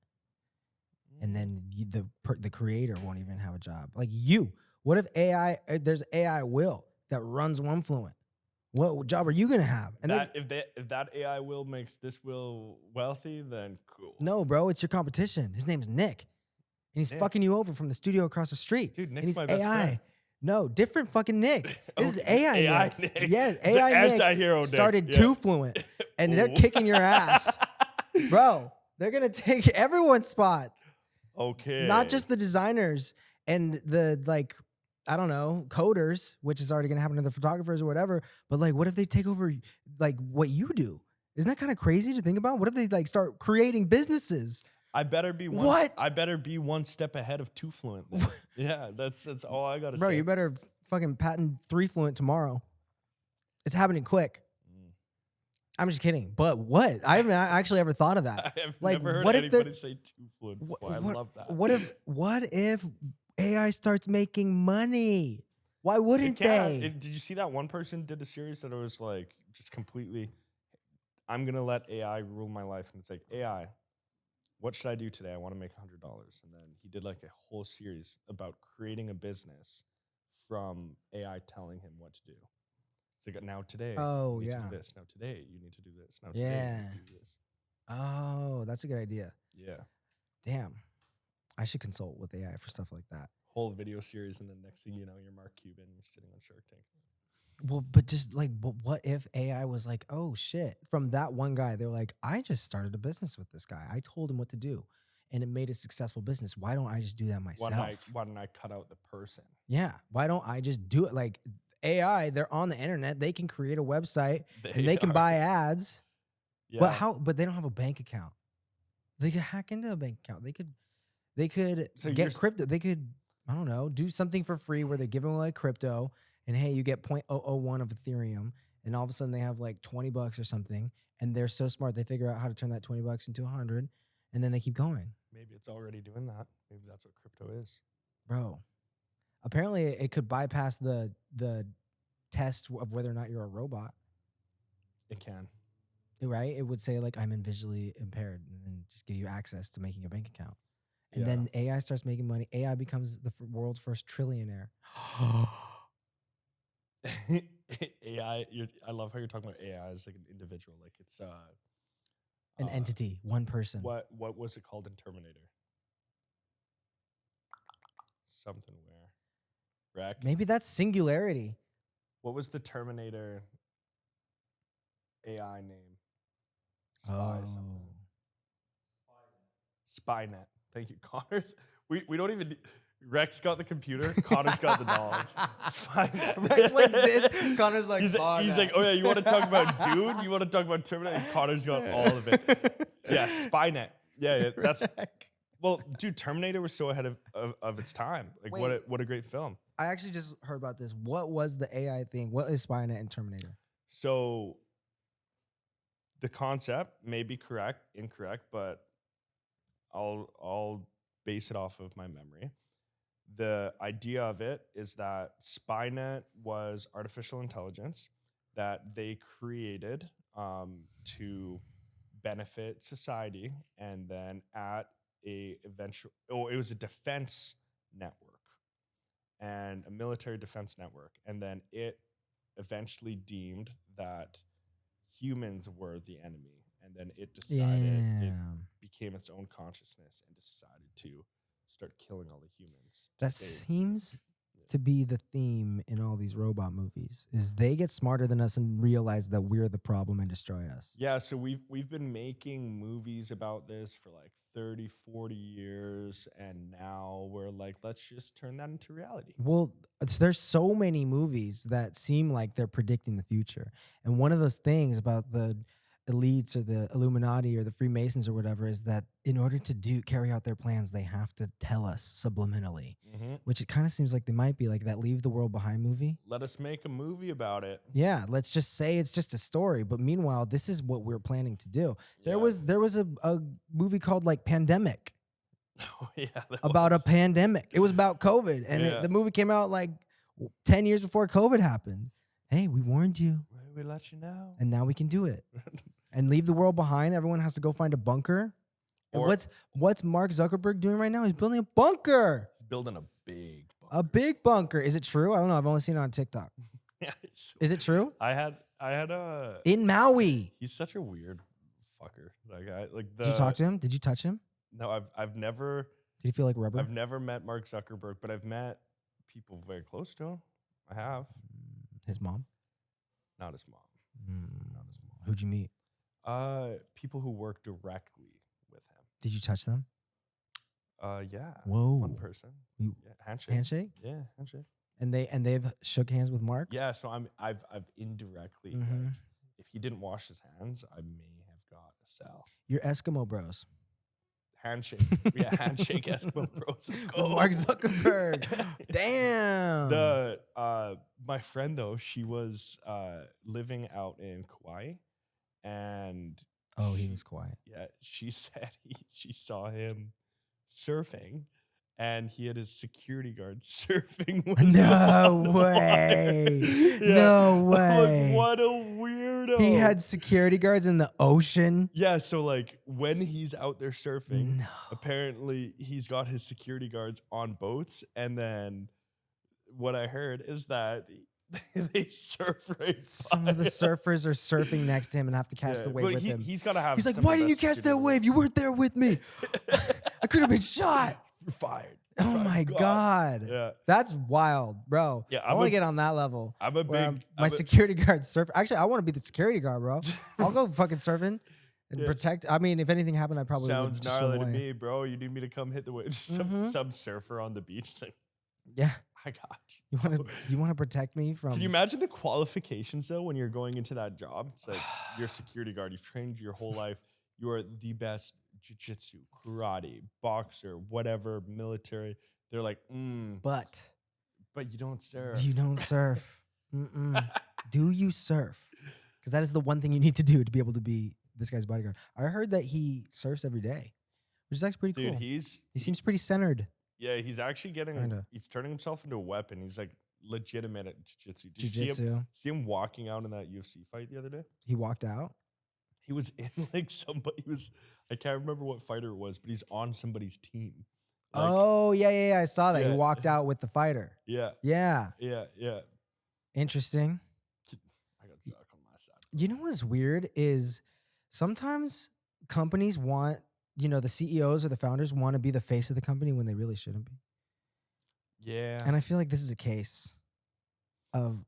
And then the creator won't even have a job. Like you. What if there's AI Will that runs OneFluent? What job are you going to have? And if that AI Will makes this Will wealthy, then cool. No, bro, it's your competition. His name's Nick. And he's fucking you over from the studio across the street. Dude, and Nick's he's my best friend. No, different fucking Nick. This is AI Nick. Nick. Yes, It's AI an Nick anti-hero Nick. started Yeah. TwoFluent, and they're kicking your ass. Bro, they're going to take everyone's spot. Okay. Not just the designers and the, like, I don't know, coders, which is already going to happen to the photographers or whatever. But, like, what if they take over, like, what you do? Isn't that kind of crazy to think about? What if they, like, start creating businesses? I better be one step ahead of TwoFluent. Yeah, that's all I gotta say. Bro, you better fucking patent ThreeFluent tomorrow. It's happening quick. I'm just kidding. But what? I haven't actually ever thought of that. I have like, never heard what anybody if say TwoFluent before. I love that. What if AI starts making money? Why wouldn't they? Did you see that one person did the series that it was like just completely, I'm going to let AI rule my life. And it's like, AI, what should I do today? I want to make $100. And then he did like a whole series about creating a business from AI telling him what to do. It's like, now today, you need to do this. Now today, you need to do this. Now today, you need to do this. Oh, that's a good idea. Yeah. Damn. I should consult with AI for stuff like that. Whole video series, and then next thing you know, you're Mark Cuban, you're sitting on Shark Tank. Well, but just like, but what if AI was like, oh shit, from that one guy, they're like, I just started a business with this guy. I told him what to do, and it made a successful business. Why don't I just do that myself? Why don't I cut out the person? Yeah. Why don't I just do it? Like AI, they're on the internet. They can create a website and they can are. buy ads. Yeah. But how? But they don't have a bank account. They could hack into a bank account. They could So you're get s- crypto. They could, I don't know, do something for free where they're giving away crypto, and hey, you get 0.001 of Ethereum, and all of a sudden they have like $20 or something, and they're so smart they figure out how to turn that $20 into 100, and then they keep going, Maybe it's already doing that. Maybe that's what crypto is. bro. Apparently, it could bypass the test of whether or not you're a robot. It can. Right? It would say like I'm visually impaired, and then just give you access to making a bank account. And Yeah. then AI starts making money. AI becomes the world's first trillionaire. AI. I love how you're talking about AI as like an individual. Like it's An entity, one person. What was it called in Terminator? Something where. Rec. Maybe that's singularity. What was the Terminator AI name? Oh. Something. Spynet. Thank you, Connors. We don't even. Rex got the computer. Connor's got the knowledge. Spynet. Rex like this. Connor's like, he's like, oh yeah, you want to talk about Dune? You want to talk about Terminator? And Connor's got all of it. Yeah, Spynet. Yeah, that's. Well, dude, Terminator was so ahead of its time. Like, Wait. what a great film. I actually just heard about this. What was the AI thing? What is Spynet and Terminator? So, the concept may be incorrect, but I'll base it off of my memory. The idea of it is that Spynet was artificial intelligence that they created to benefit society, and then at it was a defense network and a military defense network, and then it eventually deemed that humans were the enemy, and then it decided it became its own consciousness and decided to start killing all the humans. That seems to be the theme in all these robot movies, is they get smarter than us and realize that we're the problem and destroy us. Yeah, so we've been making movies about this for like 30, 40 years, and now we're like, let's just turn that into reality. Well, there's so many movies that seem like they're predicting the future. And one of those things about the elites or the Illuminati or the Freemasons or whatever is that in order to carry out their plans, they have to tell us subliminally, which it kind of seems like they might be like that Leave the World Behind movie. Let us make a movie about it. Yeah, let's just say it's just a story. But meanwhile, this is what we're planning to do. There Yeah. was a movie called like Pandemic Oh yeah, about a pandemic. It was about COVID. And Yeah. the movie came out like 10 years before COVID happened. Hey, we warned you. We let you know. And now we can do it. And Leave the World Behind. Everyone has to go find a bunker. And Or- what's Mark Zuckerberg doing right now? He's building a bunker. He's building a big A big bunker. Is it true? I don't know. I've only seen it on TikTok. Yeah, it's so Is it true? I had a. In Maui. He's such a weird fucker. That guy. Like Did you talk to him? Did you touch him? No, I've never Did he feel like rubber? I've never met Mark Zuckerberg, but I've met people very close to him. I have. His mom? Not his mom. Not his mom. Who'd you meet? People who work directly with him. Did you touch them? Yeah. Whoa. Fun person. You- Yeah, handshake. Handshake? Yeah, handshake. And they've shook hands with Mark? Yeah, so I've indirectly Mhm. like, if he didn't wash his hands, I may have got a cell. You're Eskimo bros. Handshake. Yeah, handshake Eskimo bros. Let's go. Mark Zuckerberg. Damn. The my friend though, she was living out in Kauai, and Oh, he was quiet. yeah, she said she saw him surfing, and he had his security guard surfing with No him on the way. water. No I'm way. like, what a weirdo. He had security guards in the ocean. yeah, so like when he's out there surfing, No. apparently he's got his security guards on boats, and then what I heard is that they surf right Some by of the him. surfers are surfing next to him and have to catch Yeah, the wave but with him. He's got to have. He's like, some of why the didn't you best catch that security wave? You weren't there with me. I could have been shot. You're fired. Oh my God. Yeah. That's wild, bro. Yeah, I want to get on that level. I'm a where big my security guard surf. Actually, I want to be the security guard, bro. I'll go fucking surfing and Yeah. protect. I mean, if anything happened, I probably Sounds would just swim gnarly to away. me, bro. You need me to come hit the wave. Some surfer on the beach. It's like, Yeah. I got You you. want to? You want to protect me from? Can you imagine the qualifications though when you're going into that job? It's like you're a security guard. You've trained your whole life. You are the best jiu-jitsu, karate, boxer, whatever, military. They're like, But you don't surf. you don't surf. Do you surf? Because that is the one thing you need to do to be able to be this guy's bodyguard. I heard that he surfs every day, which is actually pretty Dude, cool. he seems pretty centered. Yeah, he's actually Kinda. he's turning himself into a weapon. He's like legitimate at jiu-jitsu. Did you Jiu-jitsu. see him walking out in that UFC fight the other day? He walked out. He was in like somebody I can't remember what fighter it was, but he's on somebody's team. Like, Oh, yeah. I saw that. He Yeah. walked out with the fighter. yeah, Yeah. yeah. Interesting. I got Zuck on my side. You know what's weird is sometimes companies want, the CEOs or the founders want to be the face of the company when they really shouldn't be. Yeah. And I feel like this is a case of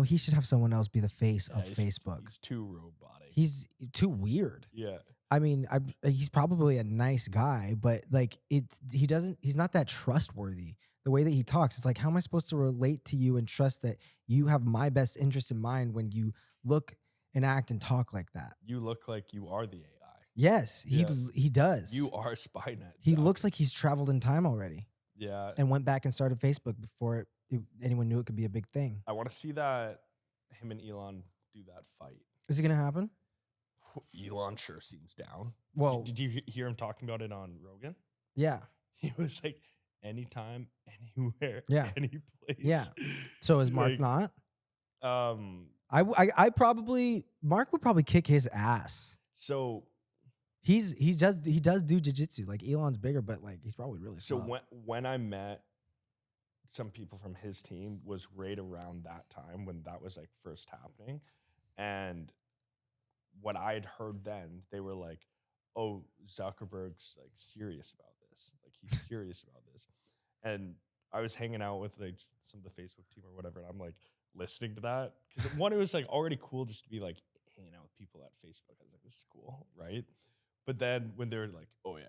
he should have someone else be the face of Facebook. He's too robotic. He's too weird. Yeah. I mean, he's probably a nice guy, but like he's not that trustworthy. The way that he talks, it's like, how am I supposed to relate to you and trust that you have my best interest in mind when you look and act and talk like that? You look like you are the AI. Yes, Yeah. he does. You are Spynet. He looks like he's traveled in time already Yeah. and went back and started Facebook before anyone knew it could be a big thing. I want to see that him and Elon do that fight. Is it gonna happen? Elon sure seems down. Well, Did you hear him talking about it on Rogan? yeah. He was like, anytime, anywhere, Yeah. any place. Yeah. So is Mark Like, not? Um. I probably Mark would probably kick his ass. So He does do jiu-jitsu. Like Elon's bigger, but like he's probably really so slow. when I met some people from his team was right around that time when that was like first happening, and what I'd heard then, they were like, "Oh, Zuckerberg's like serious about this. Like he's serious about this." And I was hanging out with like some of the Facebook team or whatever, and I'm like listening to that because one, it was like already cool just to be like hanging out with people at Facebook. I was like, "This is cool, right?" But then when they're like, "Oh yeah,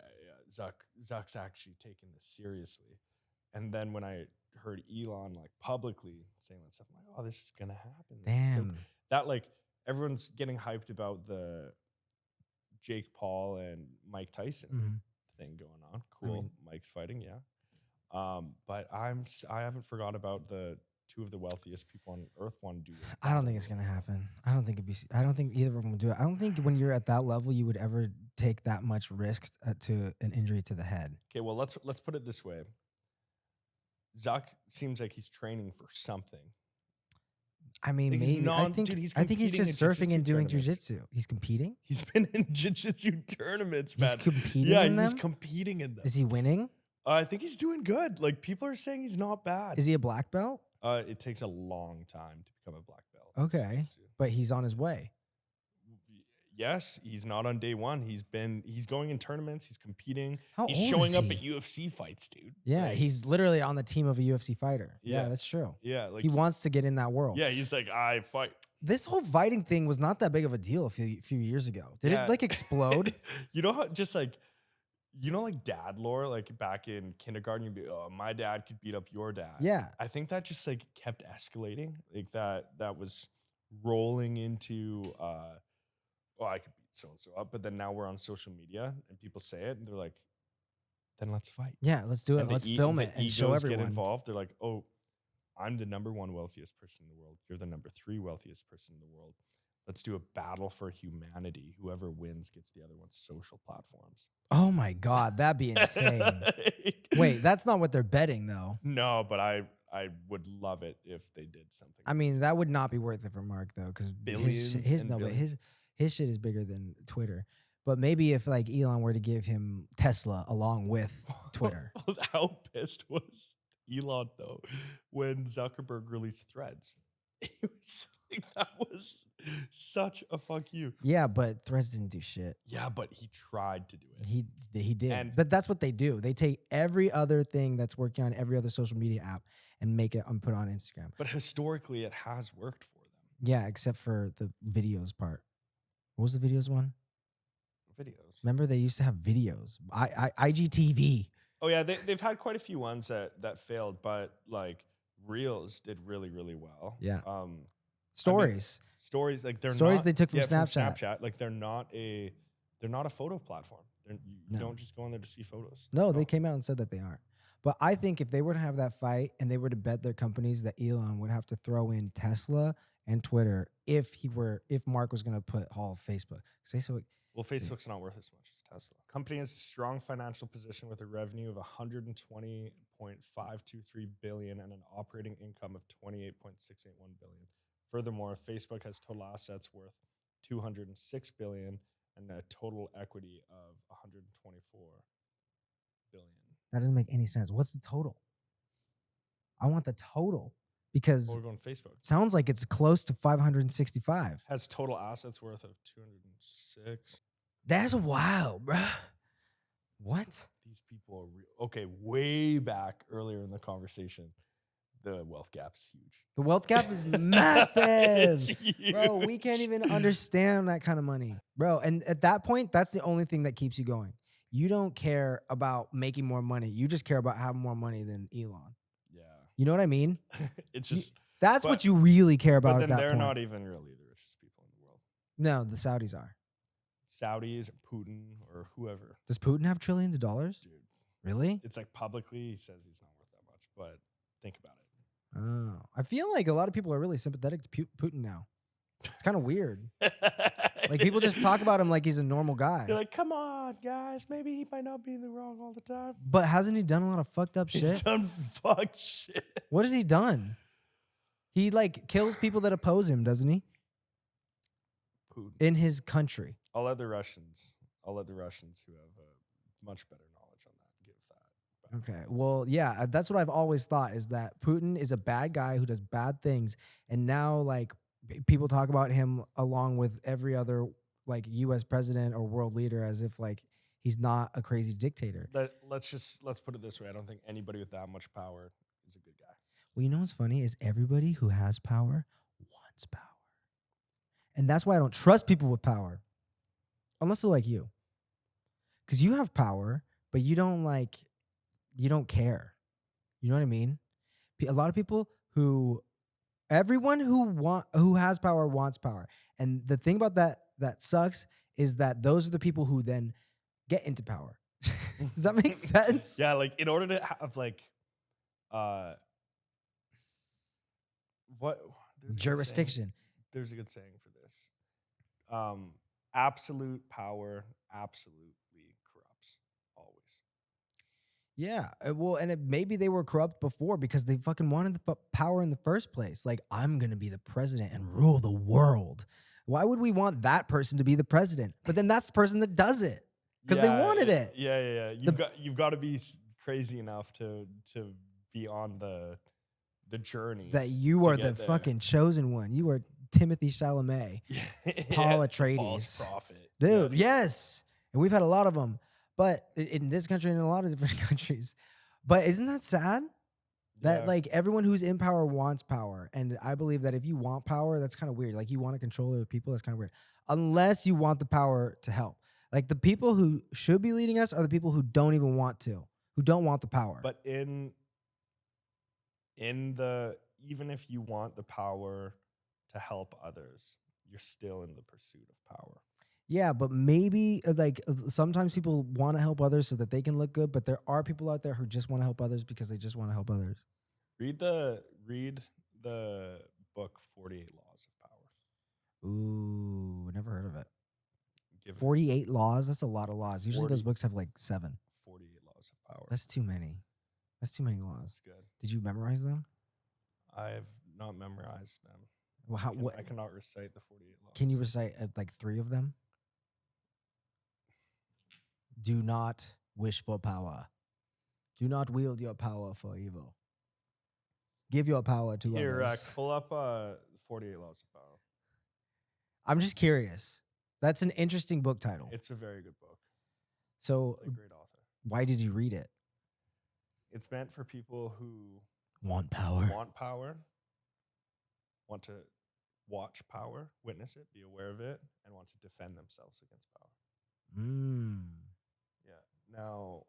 Zuck's actually taking this seriously," and then when I heard Elon like publicly saying that stuff, I'm like, "Oh, this is gonna happen." This is so Damn. that like everyone's getting hyped about the Jake Paul and Mike Tyson Mhm. thing going on. Cool. mean- Mike's fighting, yeah. But I haven't forgot about the two of the wealthiest people on earth want to do it. I don't think it's gonna happen. I don't think I don't think either of them will do it. I don't think when you're at that level, you would ever take that much risk to an injury to the head. Okay, well let's put it this way. Zuck seems like he's training for something. I mean, Like, he's maybe. non- I think dude, he's I think he's competing just in surfing jiu-jitsu and doing tournaments. jujitsu. He's competing. He's been in jiu-jitsu tournaments, man. He's competing yeah, in he's them. competing in them. Is he winning? I think he's doing good. Like people are saying he's not bad. Is he a black belt? It takes a long time to become a black belt. in Okay, jiu-jitsu. but he's on his way. Yes, he's not on day one. He's going in tournaments. He's competing. How He's old showing is up he? at UFC fights, dude. Yeah, Like, he's literally on the team of a UFC fighter. Yeah, Yeah. that's true. yeah, like He wants to get in that world. yeah, he's like I fight. This whole fighting thing was not that big of a deal a few years ago. Did Yeah. it like explode? You know how just like like dad lore, like back in kindergarten, you'd be, oh, my dad could beat up your dad. Yeah. I think that just like kept escalating. Like that was rolling into oh, I could beat so and so up. But then now we're on social media and people say it and they're like, then let's fight. Yeah, let's do it. And the Let's e- film the it and show egos everyone. get involved. They're like, oh, I'm the number one wealthiest person in the world. You're the number 3 wealthiest person in the world. Let's do a battle for humanity. Whoever wins gets the other one's social platforms. Oh my God, that'd be insane. Wait, that's not what they're betting though. No, but I would love it if they did something. I mean, that would not be worth it for Mark though, because Billions his and no, but billions. his shit is bigger than Twitter. But maybe if like Elon were to give him Tesla along with Twitter. How pissed was Elon though when Zuckerberg released Threads? It was like, that was such a fuck you. Yeah, but Threads didn't do shit. Yeah, but he tried to do it. He did. And- But that's what they do. They take every other thing that's working on every other social media app and make it put on Instagram. But historically, it has worked for them. Yeah, except for the videos part. What was the videos one? Videos. Remember they used to have videos. IGTV. Oh yeah, they've had quite a few ones that failed, but like Reels did really, really well. Yeah. Stories. Stories. Stories like they're Stories not, they took from Snapchat. Like they're not a photo platform. You No. don't just go on there to see photos. No, they came out and said that they aren't. But I think if they were to have that fight and they were to bet their companies, that Elon would have to throw in Tesla and Twitter if Mark was going to put all of Facebook. Facebook. Well, Facebook's not worth as much as Tesla. Company has a strong financial position with a revenue of 120.523 billion and an operating income of 28.681 billion. Furthermore, Facebook has total assets worth 206 billion and a total equity of 124 billion. That doesn't make any sense. What's the total? I want the total because Well, we're going Facebook. it sounds like it's close to 565. Has total assets worth of 206. That's wild, bruh. What? These people are real. Okay, way back earlier in the conversation, the wealth gap is huge. The wealth gap is massive. It's huge. Bro, we can't even understand that kind of money. Bro, and at that point, that's the only thing that keeps you going. You don't care about making more money. You just care about having more money than Elon. Yeah. You know what I mean? It's just, That's but- what you really care about but at then that they're point. not even really the richest people in the world. No, the Saudis are. Saudis or Putin or whoever. Does Putin have trillions of dollars? Dude, Really? it's like publicly he says he's not worth that much, but think about it. Oh, I feel like a lot of people are really sympathetic to Putin now. It's kind of weird. Like people just talk about him like he's a normal guy. You're like, come on, guys. Maybe he might not be in the wrong all the time. But hasn't he done a lot of fucked up He's shit? done fuck shit. What has he done? He like kills people that oppose him, doesn't he? Putin. In his country. I'll let the Russians who have a much better knowledge on that give that. Okay. Well, yeah, that's what I've always thought is that Putin is a bad guy who does bad things. And now like people talk about him along with every other like US president or world leader as if like he's not a crazy dictator. Let's put it this way. I don't think anybody with that much power is a good guy. Well, you know what's funny is everybody who has power wants power. And that's why I don't trust people with power. Unless they're like you. Because you have power, but you don't care. You know what I mean? A lot of people everyone who has power wants power. And the thing about that sucks is that those are the people who then get into power. Does that make sense? Yeah, like in order to have like what there's a good saying. Jurisdiction. There's a good saying for this. Absolute power absolutely corrupts always. Yeah. Well, and maybe they were corrupt before because they fucking wanted the power in the first place. Like, I'm going to be the president and rule the world. Why would we want that person to be the president? But then that's the person that does it because they wanted it. Yeah. You've got to be crazy enough to be on the journey. That you to are get the there. fucking chosen one. You are Timothy Chalamet. Paul Atreides. False prophet. Dude, Yes. yes. And we've had a lot of them. But in this country and in a lot of different countries. But isn't that sad? That Yeah. like everyone who's in power wants power. And I believe that if you want power, that's kind of weird. Like you want to control other people, that's kind of weird. Unless you want the power to help. Like the people who should be leading us are the people who don't even want to, who don't want the power. But even if you want the power to help others, you're still in the pursuit of power. Yeah, but maybe sometimes people want to help others so that they can look good, but there are people out there who just want to help others because they just want to help others. Read the book 48 Laws of Power. Ooh, never heard of it. Give it 48 laws? That's a lot of laws. Usually 40 those books have like 7. 48 Laws of Power. That's too many. That's too many laws. That's good. Did you memorize them? I've not memorized them. Well, I cannot recite the 48 laws. can you recite like 3 of them? Do not wish for power. Do not wield your power for evil. Give your power to Here, others. pull up 48 Laws of Power. I'm just curious. That's an interesting book title. It's a very good book. So A great author. why did you read it? It's meant for people who Want power. want power, want to watch power, witness it, be aware of it, and want to defend themselves against power. Yeah. Now,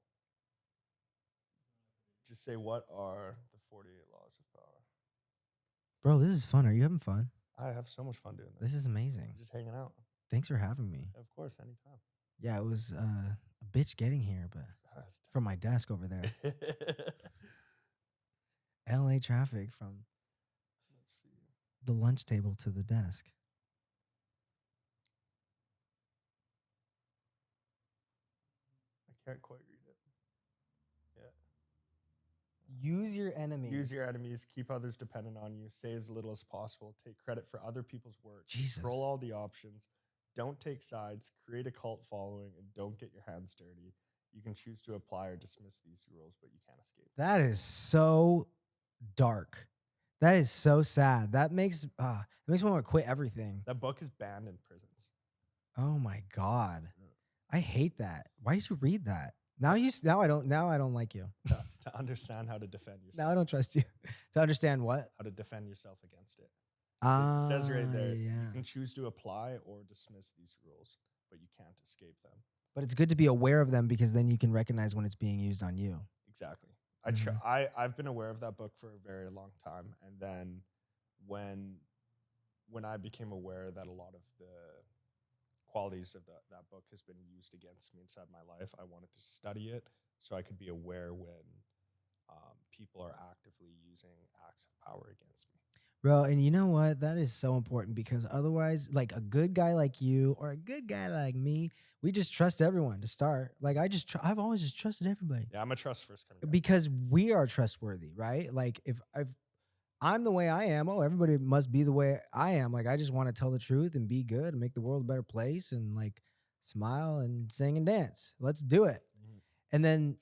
just say, what are the 48 Laws of Power? Bro, this is fun. Are you having fun? I have so much fun doing this. This is amazing. Just hanging out. Thanks for having me. Of course, anytime. Yeah, it was a bitch getting here, but from my desk over there. LA traffic from Let's see. the lunch table to the desk. I can't quite read it. Use your enemies. Use your enemies, keep others dependent on you, say as little as possible, take credit for other people's work, Jesus. control all the options, don't take sides, create a cult following, and don't get your hands dirty. You can choose to apply or dismiss these rules, but you can't escape. That is so dark. That is so sad. That makes me want to quit everything. That book is banned in prisons. Oh my God. I hate that. Why did you read that? Now I don't like you. To understand how to defend yourself. Now I don't trust you. To understand what? How to defend yourself against it. It says right there, you Yeah. can choose to apply or dismiss these rules, but you can't escape them. But it's good to be aware of them because then you can recognize when it's being used on you. Exactly. Mhm. I've been aware of that book for a very long time, and then when I became aware that a lot of the qualities of that book has been used against me inside my life, I wanted to study it so I could be aware when people are actively using acts of power against me. Bro, and you know what? That is so important because otherwise, like a good guy like you or a good guy like me, we just trust everyone to start. Like I've always just trusted everybody Yeah, I'm a trust first kind of guy. because we are trustworthy, right? Like if I'm the way I am, everybody must be the way I am. Like I just want to tell the truth and be good and make the world a better place and like smile and sing and dance. Let's do it. And then,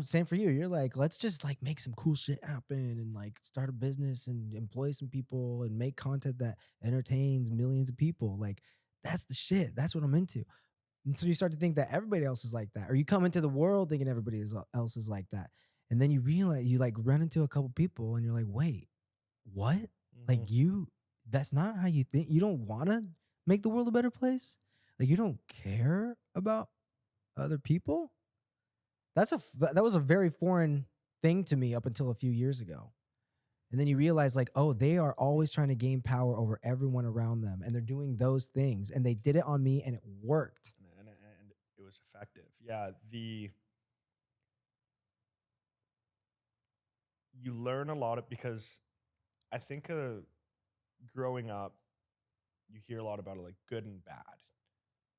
same for you. You're like, let's just like make some cool shit happen and like start a business and employ some people and make content that entertains millions of people. Like that's the shit. That's what I'm into. And so you start to think that everybody else is like that, or you come into the world thinking everybody else is like that. And then you realize you like run into a couple people and you're like, wait, what? Like that's not how you think. You don't want to make the world a better place. Like you don't care about other people. That was a very foreign thing to me up until a few years ago. And then you realize like, they are always trying to gain power over everyone around them. And they're doing those things. And they did it on me and it worked. And it was effective. Yeah. You learn a lot because I think growing up, you hear a lot about it, like good and bad.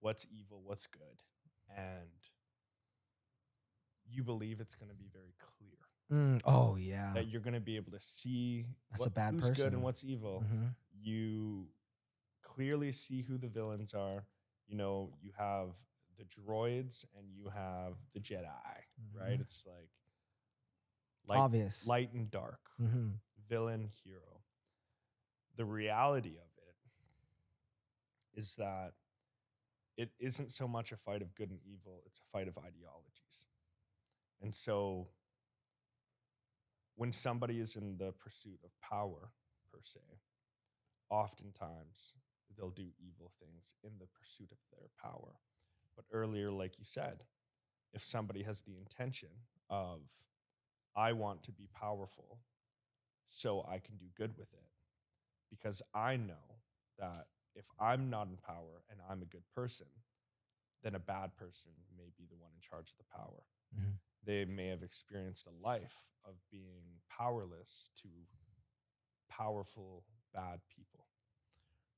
What's evil, what's good. And you believe it's going to be very clear. Oh, yeah. That you're going to be able to see That's a bad who's person. good and what's evil. Mm-hmm. You clearly see who the villains are. You have the droids and you have the Jedi, right? It's like obvious. Light and dark. Mm-hmm. Villain, hero. The reality of it is that it isn't so much a fight of good and evil, it's a fight of ideologies. And so when somebody is in the pursuit of power, per se, oftentimes they'll do evil things in the pursuit of their power. But earlier, like you said, if somebody has the intention of, I want to be powerful so I can do good with it, because I know that if I'm not in power and I'm a good person, then a bad person may be the one in charge of the power. Mm-hmm. They may have experienced a life of being powerless to powerful, bad people.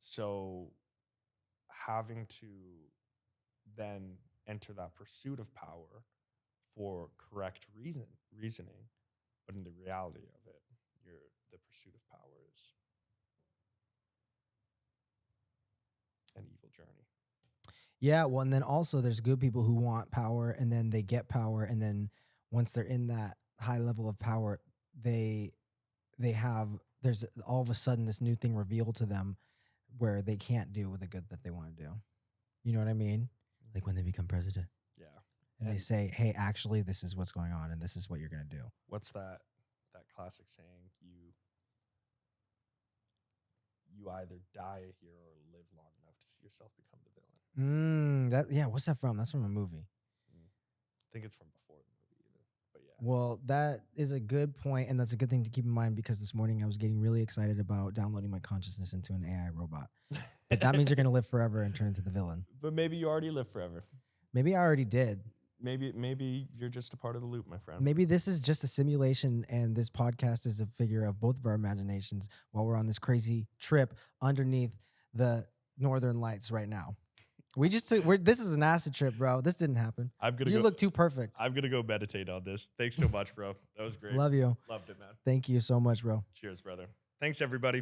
So having to then enter that pursuit of power for correct reasoning, but in the reality of it, the pursuit of power is an evil journey. Yeah, well, and then also there's good people who want power and then they get power, and then once they're in that high level of power, they have there's all of a sudden this new thing revealed to them where they can't do the good that they want to do. You know what I mean? Like when they become president Yeah. and they say, "Hey, actually, this is what's going on, and this is what you're gonna do." What's that classic saying? You either die a hero or live long enough to see yourself become the villain. What's that from? That's from a movie. I think it's from before the movie even. But yeah. Well, that is a good point, and that's a good thing to keep in mind because this morning I was getting really excited about downloading my consciousness into an AI robot. But that means you're gonna live forever and turn into the villain. But maybe you already live forever. Maybe I already did. Maybe you're just a part of the loop, my friend. Maybe this is just a simulation, and this podcast is a figure of both of our imaginations while we're on this crazy trip underneath the northern lights right now. We just took. This is an acid trip, bro. This didn't happen. You look too perfect. I'm gonna go meditate on this. Thanks so much, bro. That was great. Love you. Loved it, man. Thank you so much, bro. Cheers, brother. Thanks, everybody.